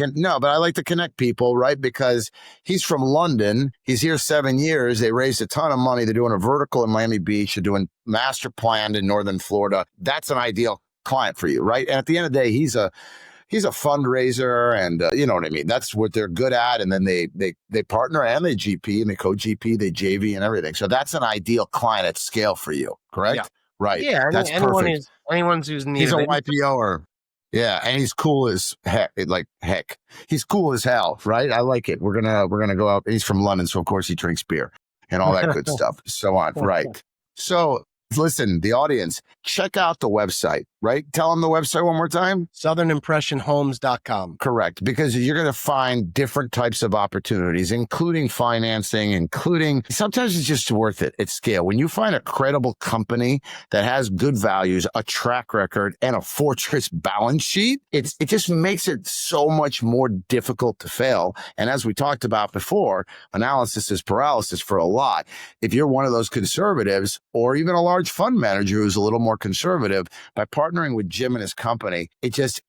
connect people, right? Because he's from London. He's here 7 years. They raised a ton of money. They're doing a vertical in Miami Beach. They're doing master planned in Northern Florida. That's an ideal client for you, right? And at the end of the day, he's a fundraiser, and you know what I mean? That's what they're good at. And then they partner and they GP and they co-GP, they JV and everything. So that's an ideal client at scale for you, correct? Yeah. Right. Yeah. That's perfect. Anyone's who's needed. He's a YPOer. Yeah, and he's cool as heck. He's cool as hell, right? I like it. We're gonna go out. He's from London, so of course he drinks beer and all that good stuff. So on, right? So listen, the audience, check out the website, right? Tell them the website one more time. southernimpressionhomes.com. Correct. Because you're going to find different types of opportunities, including financing, sometimes it's just worth it at scale. When you find a credible company that has good values, a track record, and a fortress balance sheet, it just makes it so much more difficult to fail. And as we talked about before, analysis is paralysis for a lot. If you're one of those conservatives or even a large fund manager who's a little more conservative, by partnering with Jim and his company, because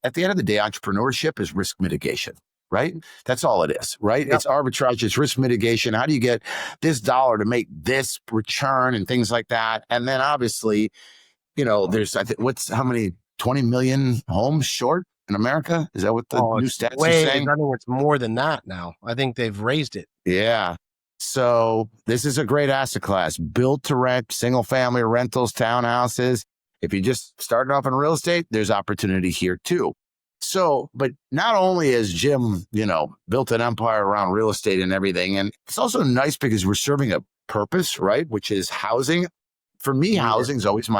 at the end of the day, entrepreneurship is risk mitigation, right? That's all it is, right? Yep. It's arbitrage, it's risk mitigation. How do you get this dollar to make this return and things like that? And then obviously, there's, how many, 20 million homes short in America? Is that what the new stats are saying? I think it's more than that now. I think they've raised it. Yeah. So this is a great asset class, built to rent, single family rentals, townhouses. If you just started off in real estate, there's opportunity here too. So, but not only has Jim, built an empire around real estate and everything, and it's also nice because we're serving a purpose, right? Which is housing. For me, housing is always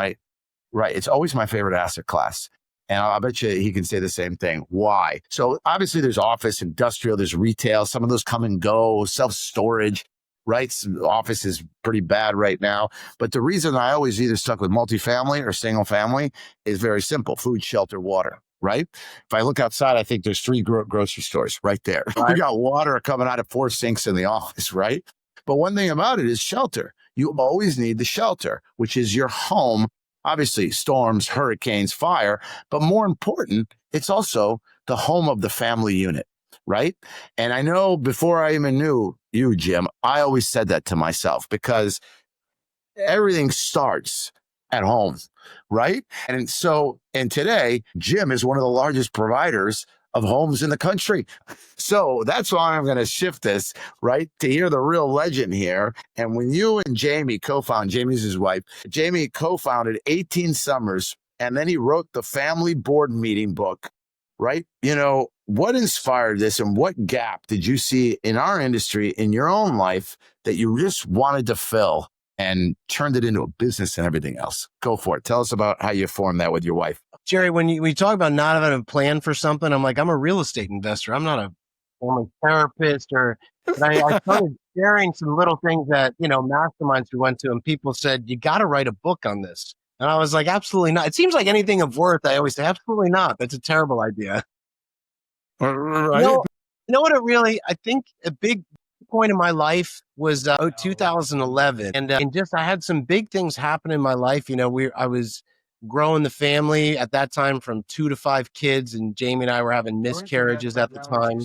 it's always my favorite asset class. And I'll bet you he can say the same thing. Why? So obviously there's office, industrial, there's retail. Some of those come and go, self-storage, right? Office is pretty bad right now. But the reason I always either stuck with multifamily or single family is very simple: food, shelter, water, right? If I look outside, I think there's 3 grocery stores right there. Right. We got water coming out of 4 sinks in the office, right? But one thing about it is shelter. You always need the shelter, which is your home. Obviously, storms, hurricanes, fire, but more important, it's also the home of the family unit, right? And I know before I even knew you, Jim, I always said that to myself because everything starts at home, right? And today, Jim is one of the largest providers of homes in the country. So that's why I'm going to shift this, right, to hear the real legend here. And when you and Jamie Jamie's his wife, Jamie co-founded 18 Summers, and then he wrote the family board meeting book, right? What inspired this, and what gap did you see in our industry, in your own life, that you just wanted to fill and turned it into a business and everything else? Go for it. Tell us about how you formed that with your wife. Jerry, when we talk about not having a plan for something, I'm like, I'm a real estate investor. I'm not a family therapist. I started sharing some little things that, masterminds we went to, and people said, you got to write a book on this. And I was like, absolutely not. It seems like anything of worth, I always say, absolutely not. That's a terrible idea. Right. You know what I think a big point in my life was 2011. And I had some big things happen in my life. I was growing the family at that time from 2 to 5 kids, and Jamie and I were having miscarriages at the time.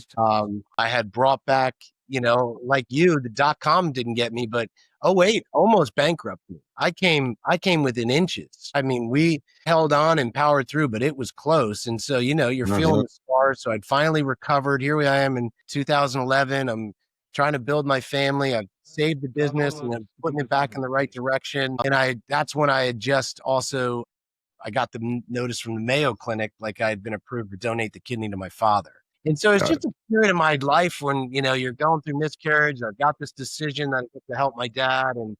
I had brought back, like you, the .com didn't get me, but almost bankrupted me. I came within inches. I mean, we held on and powered through, but it was close. And so, you're feeling the scars. So I'd finally recovered. Here I am in 2011. I'm trying to build my family. I've saved the business and I'm putting it back in the right direction. And that's when I had I got the notice from the Mayo Clinic, like I had been approved to donate the kidney to my father. And so it's just a period of my life when, you're going through miscarriage. I've got this decision that I have to help my dad. And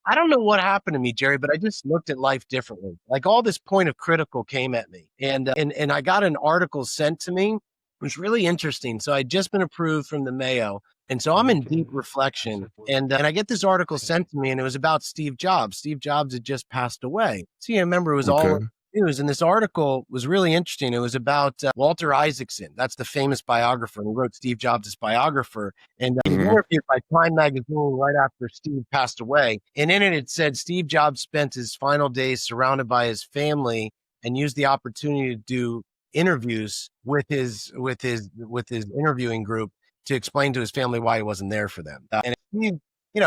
I don't know what happened to me, Jerry, but I just looked at life differently. Like all this point of critical came at me, and I got an article sent to me. It was really interesting. So I'd just been approved from the Mayo, and so I'm in deep reflection. And I get this article sent to me, and it was about Steve Jobs. Steve Jobs had just passed away. So you remember it was all news. And this article was really interesting. It was about Walter Isaacson. That's the famous biographer who wrote Steve Jobs' biographer. And he was interviewed by Time magazine right after Steve passed away. And in it said Steve Jobs spent his final days surrounded by his family and used the opportunity to do interviews with his interviewing group to explain to his family why he wasn't there for them. And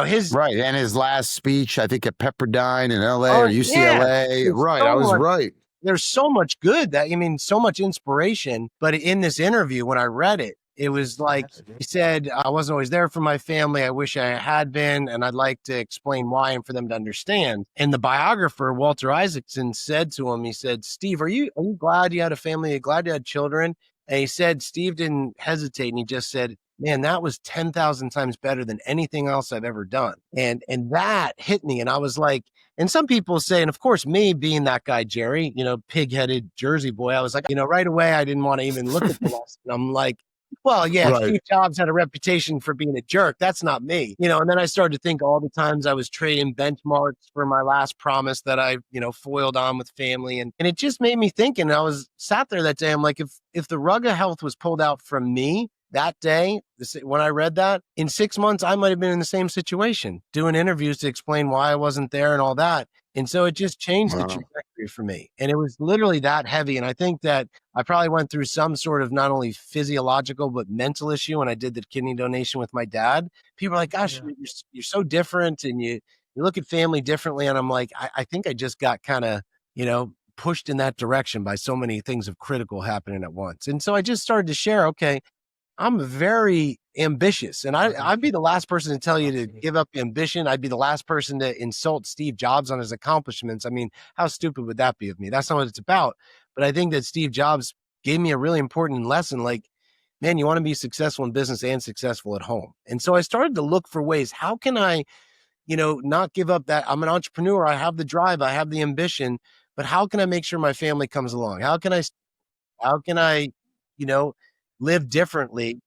his right, and his last speech, I think at Pepperdine in LA or UCLA. Yeah. Right, I was right. There's so much good so much inspiration. But in this interview, when I read it, it was like he said, I wasn't always there for my family. I wish I had been, and I'd like to explain why and for them to understand. And the biographer, Walter Isaacson, said to him, he said, Steve, are you glad you had a family? Are you glad you had children? And he said, Steve didn't hesitate. And he just said, man, that was 10,000 times better than anything else I've ever done. And that hit me. And I was like, and some people say, and of course, me being that guy, Jerry, pig-headed Jersey boy, I was like, right away, I didn't want to even look at the lesson. I'm like, well, yeah, right. Steve Jobs had a reputation for being a jerk. That's not me. And then I started to think all the times I was trading benchmarks for my last promise that I, foiled on with family. And it just made me think. And I was sat there that day. I'm like, if the rug of health was pulled out from me that day, when I read that, in 6 months, I might have been in the same situation, doing interviews to explain why I wasn't there and all that. And so it just changed the trajectory for me. And it was literally that heavy. And I think that I probably went through some sort of not only physiological, but mental issue when I did the kidney donation with my dad. People are like, gosh, you're so different and you look at family differently. And I'm like, I think I just got kind of, pushed in that direction by so many things of critical happening at once. And so I just started to share, okay, I'm very ambitious, and I'd be the last person to tell you to give up ambition. I'd be the last person to insult Steve Jobs on his accomplishments. I mean, how stupid would that be of me? That's not what it's about. But I think that Steve Jobs gave me a really important lesson. Like, man, you want to be successful in business and successful at home. And so I started to look for ways. How can I, not give up that? I'm an entrepreneur. I have the drive. I have the ambition. But how can I make sure my family comes along? How can I, live differently?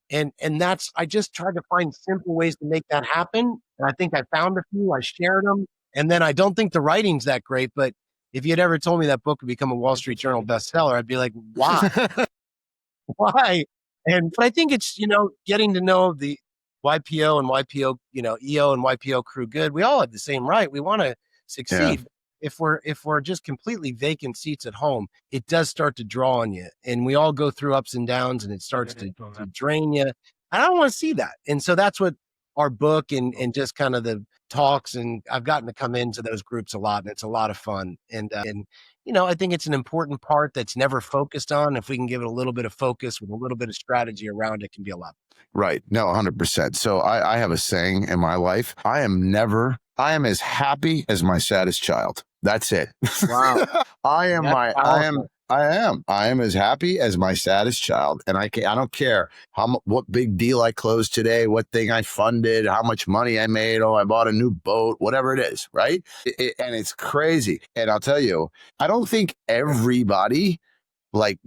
And that's, I just tried to find simple ways to make that happen. And I think I found a few, I shared them. And then I don't think the writing's that great, but if you had ever told me that book would become a Wall Street Journal bestseller, I'd be like, why? Why? But I think it's, getting to know the YPO and YPO, EO and YPO crew good. We all have the same right. We want to succeed. Yeah. If we're just completely vacant seats at home, it does start to draw on you. And we all go through ups and downs and it starts to drain you. I don't want to see that. And so that's what our book and just kind of the talks, and I've gotten to come into those groups a lot, and it's a lot of fun. And I think it's an important part that's never focused on. If we can give it a little bit of focus with a little bit of strategy around it, can be a lot. Right. No, 100%. So I have a saying in my life. I am as happy as my saddest child. That's it. Wow. I am as happy as my saddest child. And I don't care what big deal I closed today, what thing I funded, how much money I made. Oh, I bought a new boat, whatever it is. Right. And it's crazy. And I'll tell you, I don't think everybody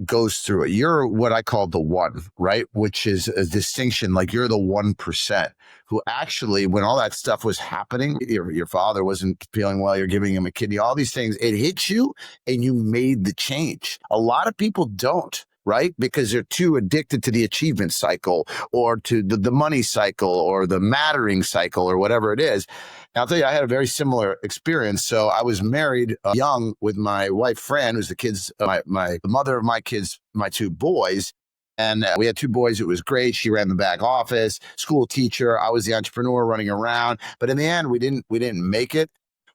goes through it. You're what I call the one, right? Which is a distinction. Like you're the 1% who actually, when all that stuff was happening, your father wasn't feeling well, you're giving him a kidney, all these things, it hits you and you made the change. A lot of people don't, right? Because they're too addicted to the achievement cycle or to the money cycle or the mattering cycle or whatever it is. And I'll tell you, I had a very similar experience. So I was married young with my wife, Fran, who's the mother of my kids, my two boys. And we had two boys. It was great. She ran the back office, school teacher. I was the entrepreneur running around. But in the end, we didn't make it.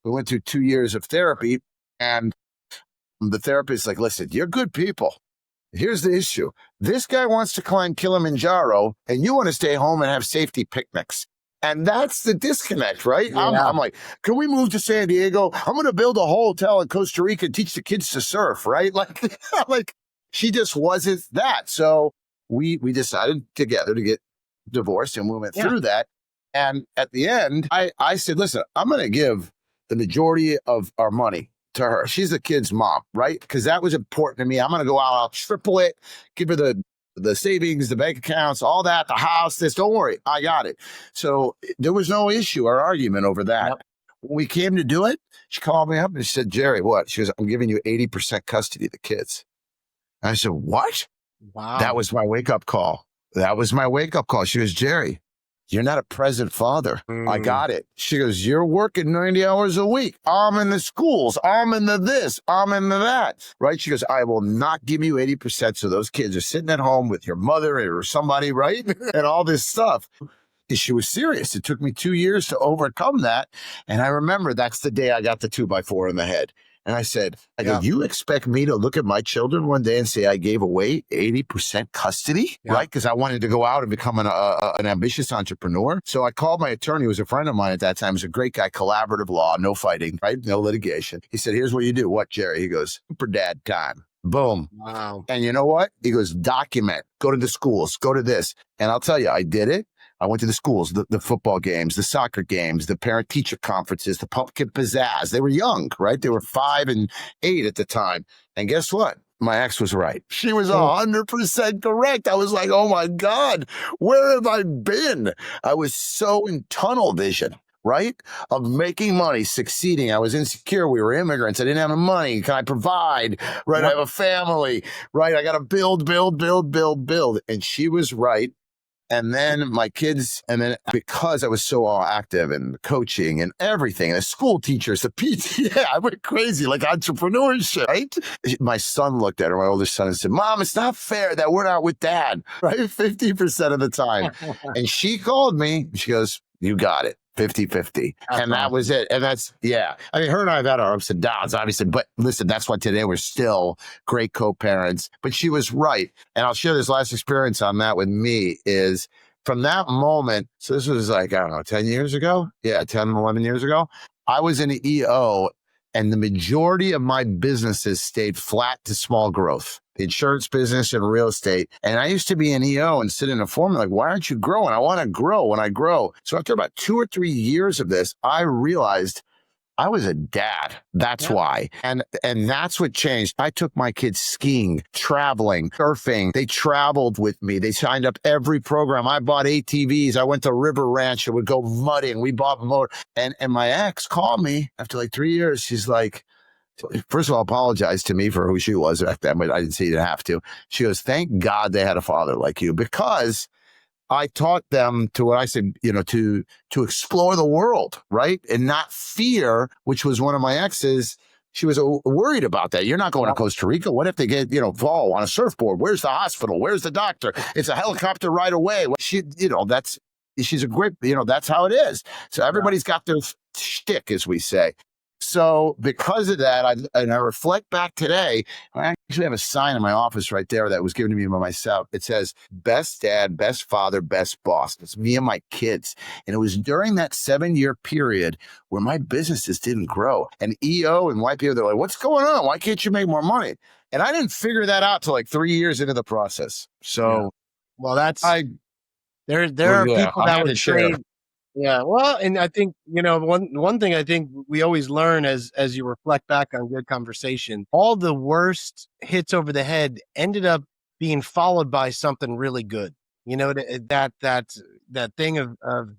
We went through 2 years of therapy. And the therapist is like, listen, you're good people. Here's the issue. This guy wants to climb Kilimanjaro and you want to stay home and have safety picnics. And that's the disconnect, right? Yeah. I'm like, can we move to San Diego? I'm going to build a hotel in Costa Rica and teach the kids to surf, right? Like she just wasn't that. So we decided together to get divorced and we went through that. And at the end, I said, listen, I'm going to give the majority of our money to her. She's the kid's mom, right? Because that was important to me. I'm going to go out, I'll triple it, give her the savings, the bank accounts, all that, the house, this, don't worry, I got it. So there was no issue or argument over that. Yep. When we came to do it, she called me up and she said, Jerry, what? She goes, I'm giving you 80% custody of the kids. And I said, what? Wow. That was my wake-up call. That was my wake-up call. She goes, Jerry, you're not a present father. I got it. She goes, you're working 90 hours a week. I'm in the schools. I'm into this. I'm into that. Right? She goes, I will not give you 80%. So those kids are sitting at home with your mother or somebody, right? And all this stuff. And she was serious. It took me 2 years to overcome that. And I remember that's the day I got the 2x4 in the head. And I said, you expect me to look at my children one day and say I gave away 80% custody, right? Because I wanted to go out and become an ambitious entrepreneur. So I called my attorney, who was a friend of mine at that time. He was a great guy, collaborative law, no fighting, right? No litigation. He said, here's what you do. What, Jerry? He goes, super dad time. Boom. Wow. And you know what? He goes, document, go to the schools, go to this. And I'll tell you, I did it. I went to the schools, the football games, the soccer games, the parent-teacher conferences, the pumpkin pizzazz. They were young, right? They were 5 and 8 at the time. And guess what? My ex was right. She was 100% correct. I was like, oh, my God, where have I been? I was so in tunnel vision, right, of making money, succeeding. I was insecure. We were immigrants. I didn't have the money. Can I provide? Right? I have a family, right? I got to build. And she was right. And then my kids, and then because I was so active in coaching and everything, the school teachers, the PT, I went crazy, like entrepreneurship, right? My son looked at her, my oldest son, and said, Mom, it's not fair that we're not with Dad, right? 50% of the time. And she called me, she goes, you got it. 50-50. And that was it. And that's, I mean, her and I have had our ups and downs, obviously, but listen, that's why today we're still great co-parents. But she was right. And I'll share this last experience on that with me is from that moment. So this was like, I don't know, 10 years ago. Yeah, 10, 11 years ago. I was an EO and the majority of my businesses stayed flat to small growth. The insurance business and real estate. And I used to be an EO and sit in a forum like, why aren't you growing? I want to grow when I grow. So after about 2 or 3 years of this, I realized I was a dad. That's why. And that's what changed. I took my kids skiing, traveling, surfing. They traveled with me. They signed up every program. I bought ATVs. I went to River Ranch and would go mudding. We bought motor. And my ex called me after like 3 years. She's like, first of all, apologize to me for who she was back then, but I didn't say you didn't have to. She goes, thank God they had a father like you, because I taught them to what I said, to explore the world, right? And not fear, which was one of my exes. She was worried about that. You're not going to Costa Rica. What if they get, fall on a surfboard? Where's the hospital? Where's the doctor? It's a helicopter right away. She's a great, that's how it is. So everybody's got their shtick, as we say. So because of that, I reflect back today, I actually have a sign in my office right there that was given to me by myself. It says, best dad, best father, best boss. It's me and my kids. And it was during that 7-year period where my businesses didn't grow. And EO and YPO, they're like, what's going on? Why can't you make more money? And I didn't figure that out till like 3 years into the process. So, well, there are people that would trade. Yeah, well, and I think, one thing I think we always learn as you reflect back on good conversation, all the worst hits over the head ended up being followed by something really good. That thing of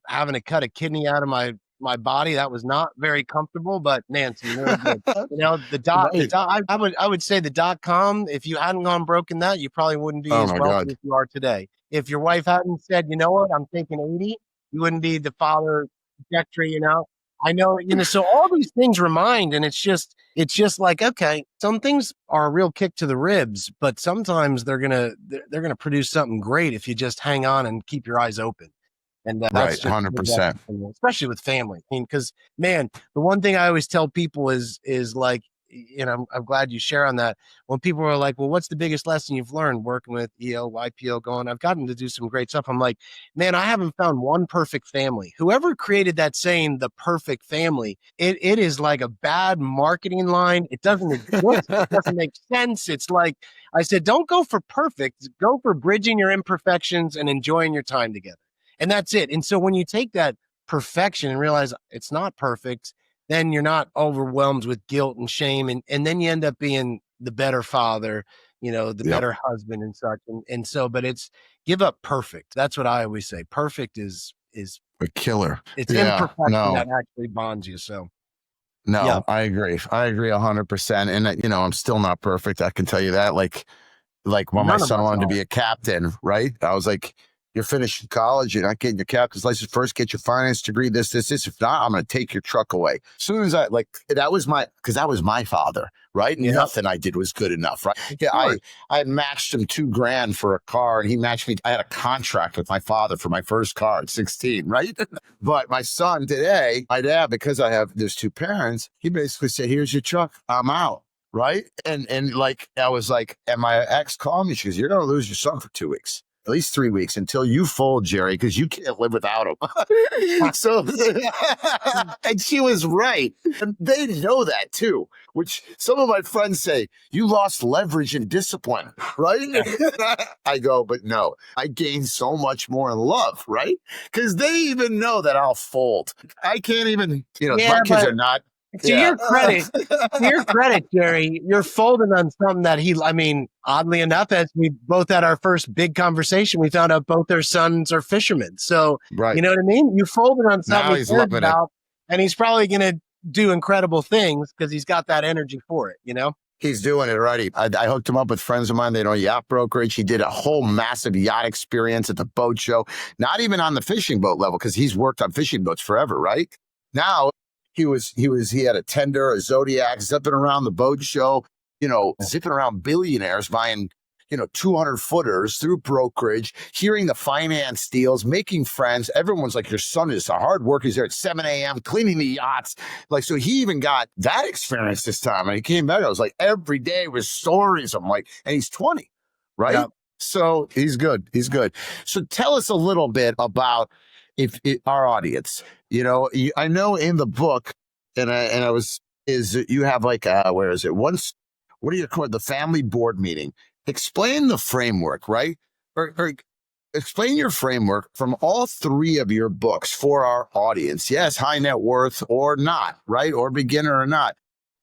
having to cut a kidney out of my body, that was not very comfortable, but Nancy, I would say the .com, if you hadn't gone broken that, you probably wouldn't be as wealthy as you are today. If your wife hadn't said, you know what, I'm thinking 80, you wouldn't be the father trajectory, I know, so all these things remind, and it's just like, okay, some things are a real kick to the ribs, but sometimes they're going to produce something great if you just hang on and keep your eyes open. And that's right, 100%, especially with family. I mean, because man, the one thing I always tell people is like, I'm glad you share on that. When people are like, well, what's the biggest lesson you've learned working with EO, YPO I've gotten to do some great stuff. I'm like, man, I haven't found one perfect family. Whoever created that saying, the perfect family, it is like a bad marketing line. It doesn't exist. It doesn't make sense. It's like, I said, don't go for perfect, go for bridging your imperfections and enjoying your time together. And that's it. And so when you take that perfection and realize it's not perfect, then you're not overwhelmed with guilt and shame. And then you end up being the better father, the better husband and such. And so, but it's give up perfect. That's what I always say. Perfect is a killer. It's imperfection that actually bonds you. So. No, I agree. I agree 100%. And I'm still not perfect. I can tell you that. Like when my son wanted to be a captain, right? I was like, you're finishing college, you're not getting your captain's license first, get your finance degree, this. If not, I'm going to take your truck away. As soon as that was my father, right? Yeah. Nothing I did was good enough, right? Yeah, I matched him $2,000 for a car, and he matched me. I had a contract with my father for my first car at 16, right? But my son today, my dad, because there's two parents, he basically said, here's your truck, I'm out. Right. And I was like, and my ex called me. She goes, you're going to lose your son for 2 weeks, at least 3 weeks until you fold, Jerry, because you can't live without him. So, and she was right. And they know that too, which some of my friends say, you lost leverage and discipline, right? I go, but no, I gained so much more in love, right? Because they even know that I'll fold. I can't even, my kids are not. To your credit, Jerry, you're folding on something that oddly enough, as we both had our first big conversation, we found out both their sons are fishermen. So, right. You know what I mean? You folded on something he's loving it. And he's probably going to do incredible things because he's got that energy for it, He's doing it right. I hooked him up with friends of mine. They know yacht brokerage. He did a whole massive yacht experience at the boat show, not even on the fishing boat level, because he's worked on fishing boats forever, right? Now, he had a tender, a Zodiac, zipping around the boat show, zipping around billionaires, buying, 200 footers through brokerage, hearing the finance deals, making friends. Everyone's like, your son is a hard worker. He's there at 7 a.m. cleaning the yachts. So he even got that experience this time. And he came back. I was like, every day was stories. I'm like, and he's 20, right? Yep. So he's good. He's good. So tell us a little bit about our audience. I know in the book, you have where is it? What do you call it? The family board meeting. Explain the framework, right? Or explain your framework from all three of your books for our audience. Yes, high net worth or not, right? Or beginner or not.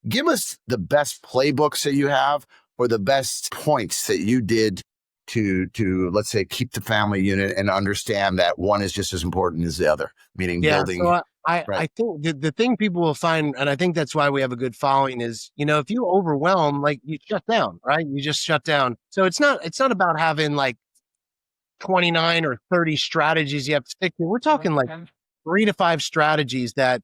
Give us the best playbooks that you have or the best points that you did to let's say keep the family unit and understand that one is just as important as the other, meaning building. So I think the thing people will find, and I think that's why we have a good following, is if you overwhelm, you shut down, right? You just shut down. So it's not about having 29 or 30 strategies you have to stick to. We're talking 3 to 5 strategies that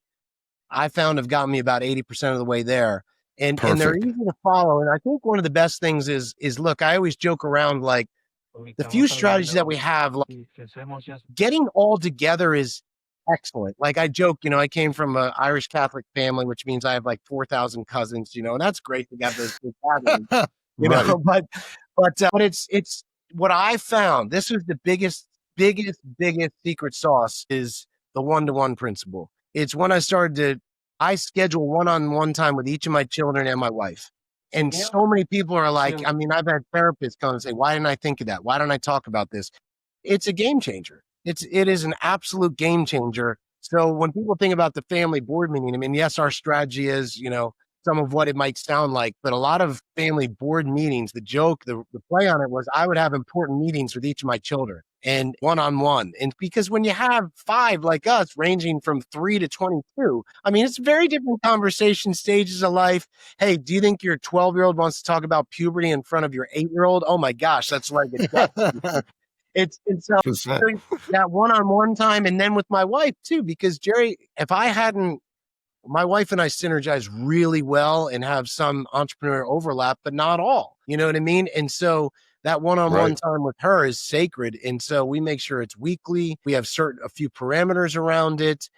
I found have gotten me about 80% of the way there. And they're easy to follow. And I think one of the best things is look, I always joke around the few strategies that we have, getting all together is excellent. I joke, I came from an Irish Catholic family, which means I have 4,000 cousins, and that's great to have those big gatherings, right. But it's what I found. This was the biggest secret sauce is the one-to-one principle. It's when I schedule one-on-one time with each of my children and my wife. And so many people are I've had therapists come and say, why didn't I think of that? Why don't I talk about this? It's a game changer. It is an absolute game changer. So when people think about the family board meeting, yes, our strategy is, some of what it might sound like, but a lot of family board meetings, the joke, the play on it was I would have important meetings with each of my children and one-on-one. And because when you have 5 like us, ranging from 3 to 22, it's very different conversation stages of life. Hey, do you think your 12-year-old wants to talk about puberty in front of your 8-year-old? Oh my gosh, that's it's that one-on-one time. And then with my wife too, because Jerry, my wife and I synergize really well and have some entrepreneur overlap, but not all, you know what I mean? And so that one-on-one time with her is sacred. And so we make sure it's weekly. We have a few parameters around it.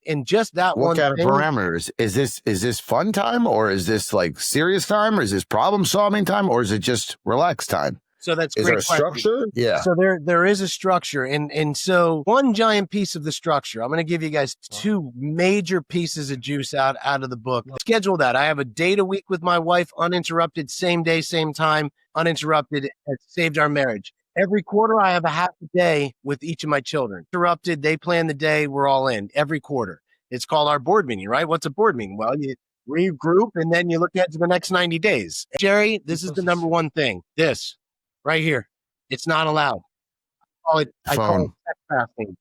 And just that what kind of parameters? Is this fun time, or is this serious time, or is this problem solving time, or is it just relaxed time? So that's is great. There a structure? Yeah. So there is a structure. And so one giant piece of the structure, I'm going to give you guys 2 major pieces of juice out of the book. Schedule that. I have a date a week with my wife, uninterrupted, same day, same time, uninterrupted. It saved our marriage. Every quarter, I have a half a day with each of my children. Interrupted, they plan the day, we're all in every quarter. It's called our board meeting, right? What's a board meeting? Well, you regroup and then you look at the next 90 days. Jerry, this is the number one thing. This right here. It's not allowed. I call it tech fasting.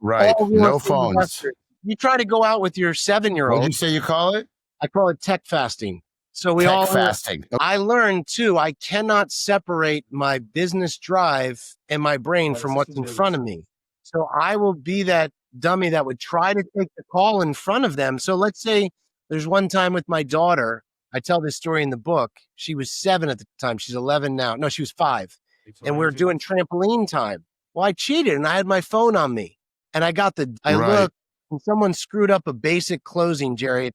Right. All real No estate phones. investors. You try to go out with your 7-year-old. What'd you say you call it? I call it tech fasting. So Tech fasting. I learned too, I cannot separate my business drive and my brain from what's in front of me. So I will be that dummy that would try to take the call in front of them. So let's say there's one time with my daughter, I tell this story in the book. She was 7 at the time. She's 11 now. No, she was 5. And we were doing trampoline time. Well, I cheated and I had my phone on me. And I looked and someone screwed up a basic closing, Jerry, at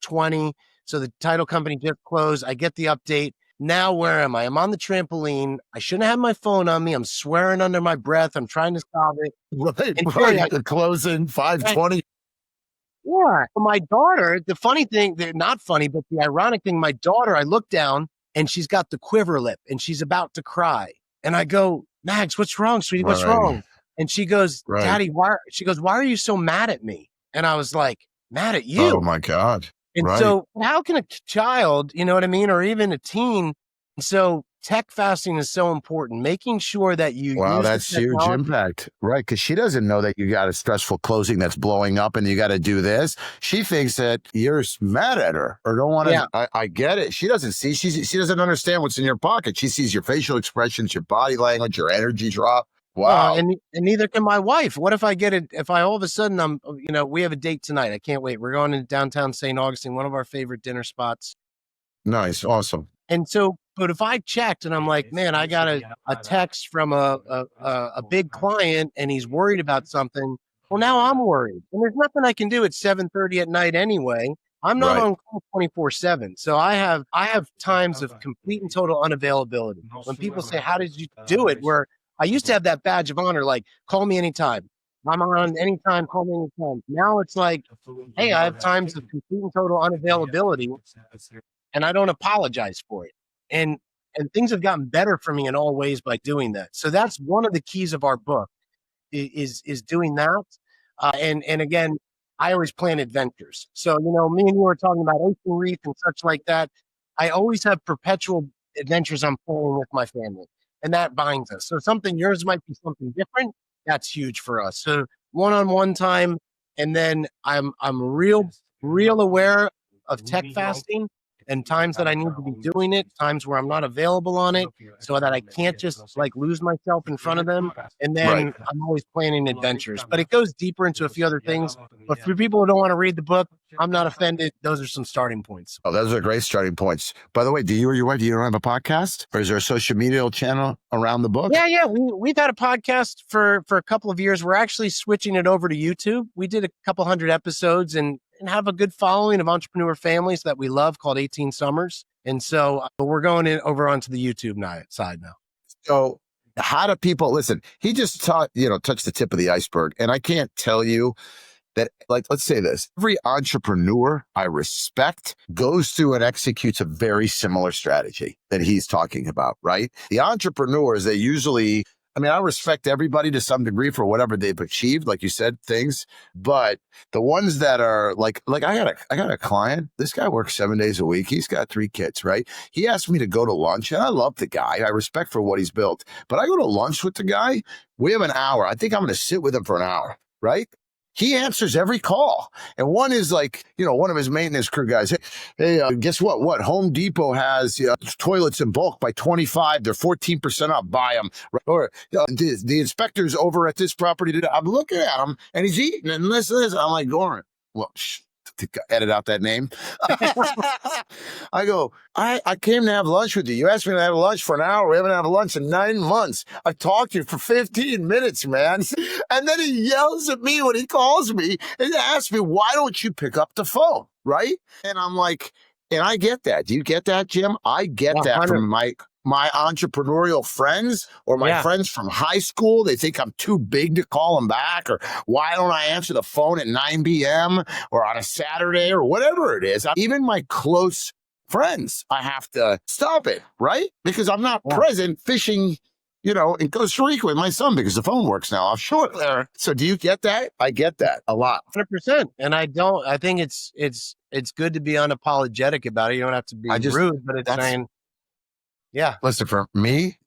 20. So the title company just closed. I get the update. Now where am I? I'm on the trampoline. I shouldn't have my phone on me. I'm swearing under my breath. I'm trying to solve it. Right. The closing 5:20. Yeah. My daughter, the funny thing, not funny, but the ironic thing, my daughter, I look down and she's got the quiver lip and she's about to cry. And I go, Mags, what's wrong, sweetie? What's wrong? And she goes, Daddy, why are you so mad at me? And I was like, mad at you? Oh my God. And so how can a child, you know what I mean? Or even a teen. So tech fasting is so important, making sure that you use that's huge impact. Right. Because she doesn't know that you got a stressful closing that's blowing up and you got to do this. She thinks that you're mad at her or don't want to. Yeah. I get it. She doesn't see. She doesn't understand what's in your pocket. She sees your facial expressions, your body language, your energy drop. Wow. And neither can my wife. What if I get it? If I all of a sudden we have a date tonight. I can't wait. We're going to downtown St. Augustine, one of our favorite dinner spots. Nice. Awesome. And so, but if I checked and I'm like, man, I got a text from a big client and he's worried about something. Well, now I'm worried. And there's nothing I can do at 7:30 at night anyway. I'm not on call 24/7. So I have times of complete and total unavailability. When people say, how did you do it? Where I used to have that badge of honor, like, call me anytime. I'm on anytime, call me anytime. Now it's like, hey, I have times of complete and total unavailability, and I don't apologize for it. And things have gotten better for me in all ways by doing that. So that's one of the keys of our book is doing that. And again, I always plan adventures. So, me and you were talking about ocean reef and such like that. I always have perpetual adventures I'm planning with my family. And that binds us. So yours might be something different. That's huge for us. So one-on-one time. And then I'm real aware of tech fasting and times that I need to be doing it, times where I'm not available on it, so that I can't just lose myself in front of them. And then I'm always planning adventures. But it goes deeper into a few other things. But for people who don't want to read the book, I'm not offended. Those are some starting points. Oh, those are great starting points. By the way, do you or your wife, have a podcast? Or is there a social media channel around the book? Yeah. We've had a podcast for a couple of years. We're actually switching it over to YouTube. We did a couple hundred episodes and have a good following of entrepreneur families that we love called 18 Summers. And so we're going over onto the YouTube side now. So how do people listen? He just touched the tip of the iceberg. And I can't tell you that, let's say this, every entrepreneur I respect goes through and executes a very similar strategy that he's talking about, right? The entrepreneurs, they usually, I respect everybody to some degree for whatever they've achieved, like you said, things. But the ones that are like I got a client. This guy works 7 days a week. He's got 3 kids, right? He asked me to go to lunch, and I love the guy. I respect for what he's built. But I go to lunch with the guy. We have an hour. I think I'm going to sit with him for an hour, right? He answers every call. And one is one of his maintenance crew guys. Hey, guess what? What? Home Depot has toilets in bulk by 25. They're 14% off. Buy them. Or the inspector's over at this property. I'm looking at him and he's eating and this. I'm like, Goran, well, to edit out that name. I go, I came to have lunch with you. You asked me to have lunch for an hour. We haven't had lunch in 9 months. I talked to you for 15 minutes, man. And then he yells at me when he calls me and asks me, why don't you pick up the phone? Right? And I'm like, and I get that. Do you get that, Jim? I get 100. That from my entrepreneurial friends or my friends from high school. They think I'm too big to call them back, or why don't I answer the phone at 9 p.m. or on a Saturday or whatever it is. Even my close friends, I have to stop it, right? Because I'm not present fishing in Costa Rica with my son because the phone works now offshore there. So do you get that? I get that a lot. 100%. And I think it's good to be unapologetic about it. You don't have to be rude, but it's saying, yeah. Listen, for me,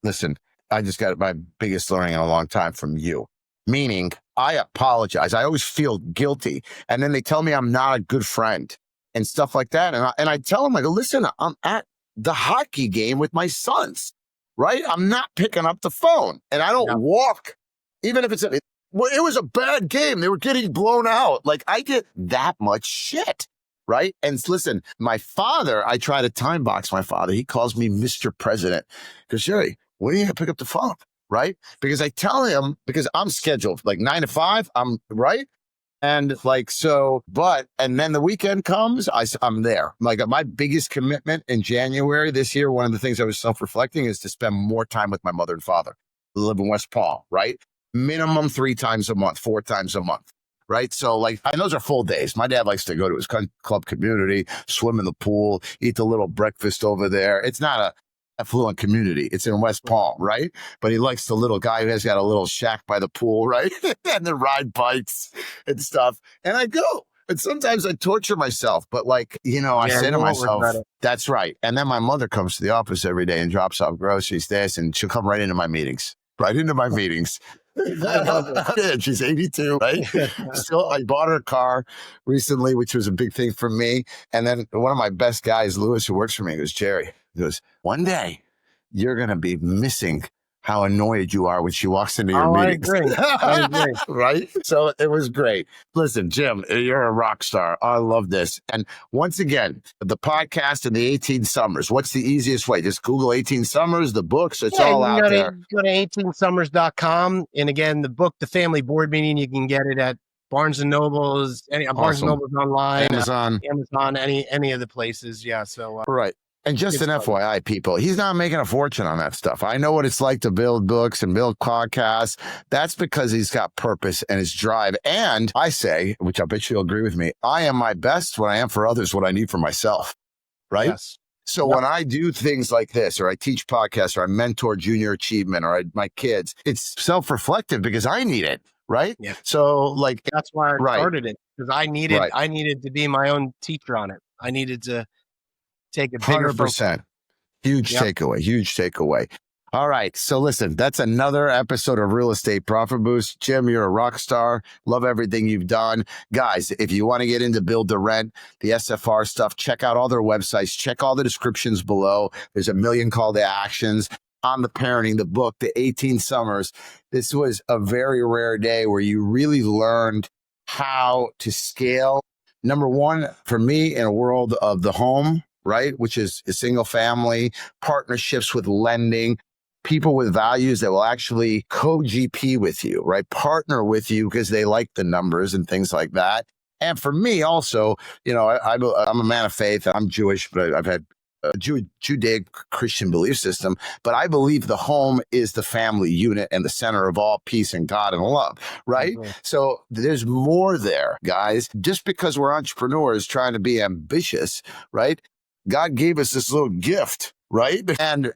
I just got my biggest learning in a long time from you. Meaning, I apologize. I always feel guilty. And then they tell me I'm not a good friend and stuff like that. And I tell them, I go, listen, I'm at the hockey game with my sons, right? I'm not picking up the phone and I don't walk, even if it was a bad game. They were getting blown out. Like, I get that much shit. Right. And listen, my father, I try to time box my father. He calls me Mr. President. Because, Sherry, when are you going to pick up the phone? Right. Because I tell him, because I'm scheduled like 9 to 5. I'm right. And and then the weekend comes, I'm there. Like, my biggest commitment in January this year, one of the things I was self-reflecting is to spend more time with my mother and father. We live in West Palm, right? Minimum 3 times a month, 4 times a month. Right. So and those are full days. My dad likes to go to his club community, swim in the pool, eat the little breakfast over there. It's not a affluent community. It's in West Palm. Right. But he likes the little guy who has got a little shack by the pool. Right. And then ride bikes and stuff. And I go. And sometimes I torture myself. But I say to myself, that's right. And then my mother comes to the office every day and drops off groceries, and she'll come right into my meetings. Yeah, she's 82, right? Still, I bought her a car recently, which was a big thing for me. And then one of my best guys, Lewis, who works for me, goes, Jerry, one day you're going to be missing how annoyed you are when she walks into your meetings. I agree. Right? So it was great. Listen, Jim, you're a rock star. I love this. And once again, the podcast and the 18 Summers, what's the easiest way? Just Google 18 Summers, the books, it's all out there. Go to 18summers.com. And again, the book, The Family Board Meeting, you can get it at Barnes and Noble's, Barnes and Noble's online, Amazon, any of the places. Yeah. So, right. And just an FYI, people, he's not making a fortune on that stuff. I know what it's like to build books and build podcasts. That's because he's got purpose and his drive. And I say, which I bet you'll agree with me, I am my best when I am for others what I need for myself. Right? Yes. So when I do things like this, or I teach podcasts, or I mentor junior achievement, or my kids, it's self-reflective because I need it. Right. Yeah. So that's why I started it, because I needed to be my own teacher on it. I needed to take a bigger 100%. Huge takeaway. All right. So listen, that's another episode of Real Estate Profit Boost. Jim, you're a rock star. Love everything you've done. Guys, if you want to get into build to rent, the SFR stuff, check out all their websites, check all the descriptions below. There's a million call to actions on the parenting, the book, the 18 Summers. This was a very rare day where you really learned how to scale. Number one, for me, in a world of the home, right? Which is a single family, partnerships with lending, people with values that will actually co-GP with you, right? Partner with you because they like the numbers and things like that. And for me also, I'm a man of faith. I'm Jewish, but I've had a Judaic Christian belief system, but I believe the home is the family unit and the center of all peace and God and love, right? Mm-hmm. So there's more there, guys. Just because we're entrepreneurs trying to be ambitious, right? God gave us this little gift, right? And,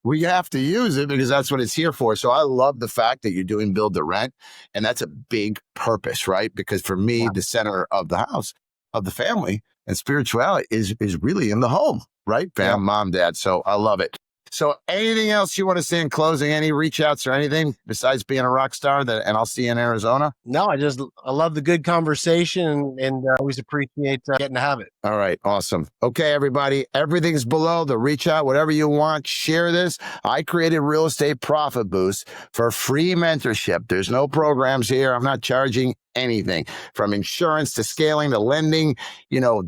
we have to use it because that's what it's here for. So I love the fact that you're doing build to rent. And that's a big purpose, right? Because for me, the center of the house, of the family and spirituality is really in the home, right? Mom, dad. So I love it. So anything else you want to say in closing? Any reach outs or anything besides being a rock star and I'll see you in Arizona? No, I love the good conversation and always appreciate getting to have it. All right. Awesome. Okay, everybody. Everything's below the reach out, whatever you want. Share this. I created Real Estate Profit Boost for free mentorship. There's no programs here. I'm not charging anything from insurance to scaling to lending,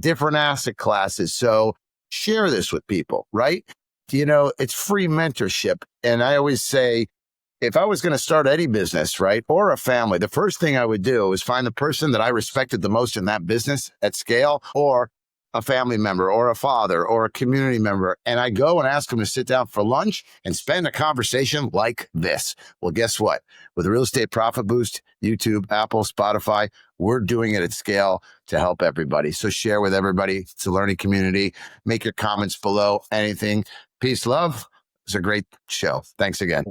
different asset classes. So share this with people, right? It's free mentorship. And I always say, if I was going to start any business, right, or a family, the first thing I would do is find the person that I respected the most in that business at scale, or a family member or a father or a community member. And I go and ask them to sit down for lunch and spend a conversation like this. Well, guess what? With Real Estate Profit Boost, YouTube, Apple, Spotify, we're doing it at scale to help everybody. So share with everybody. It's a learning community. Make your comments below. Anything. Peace, love. It's a great show. Thanks again.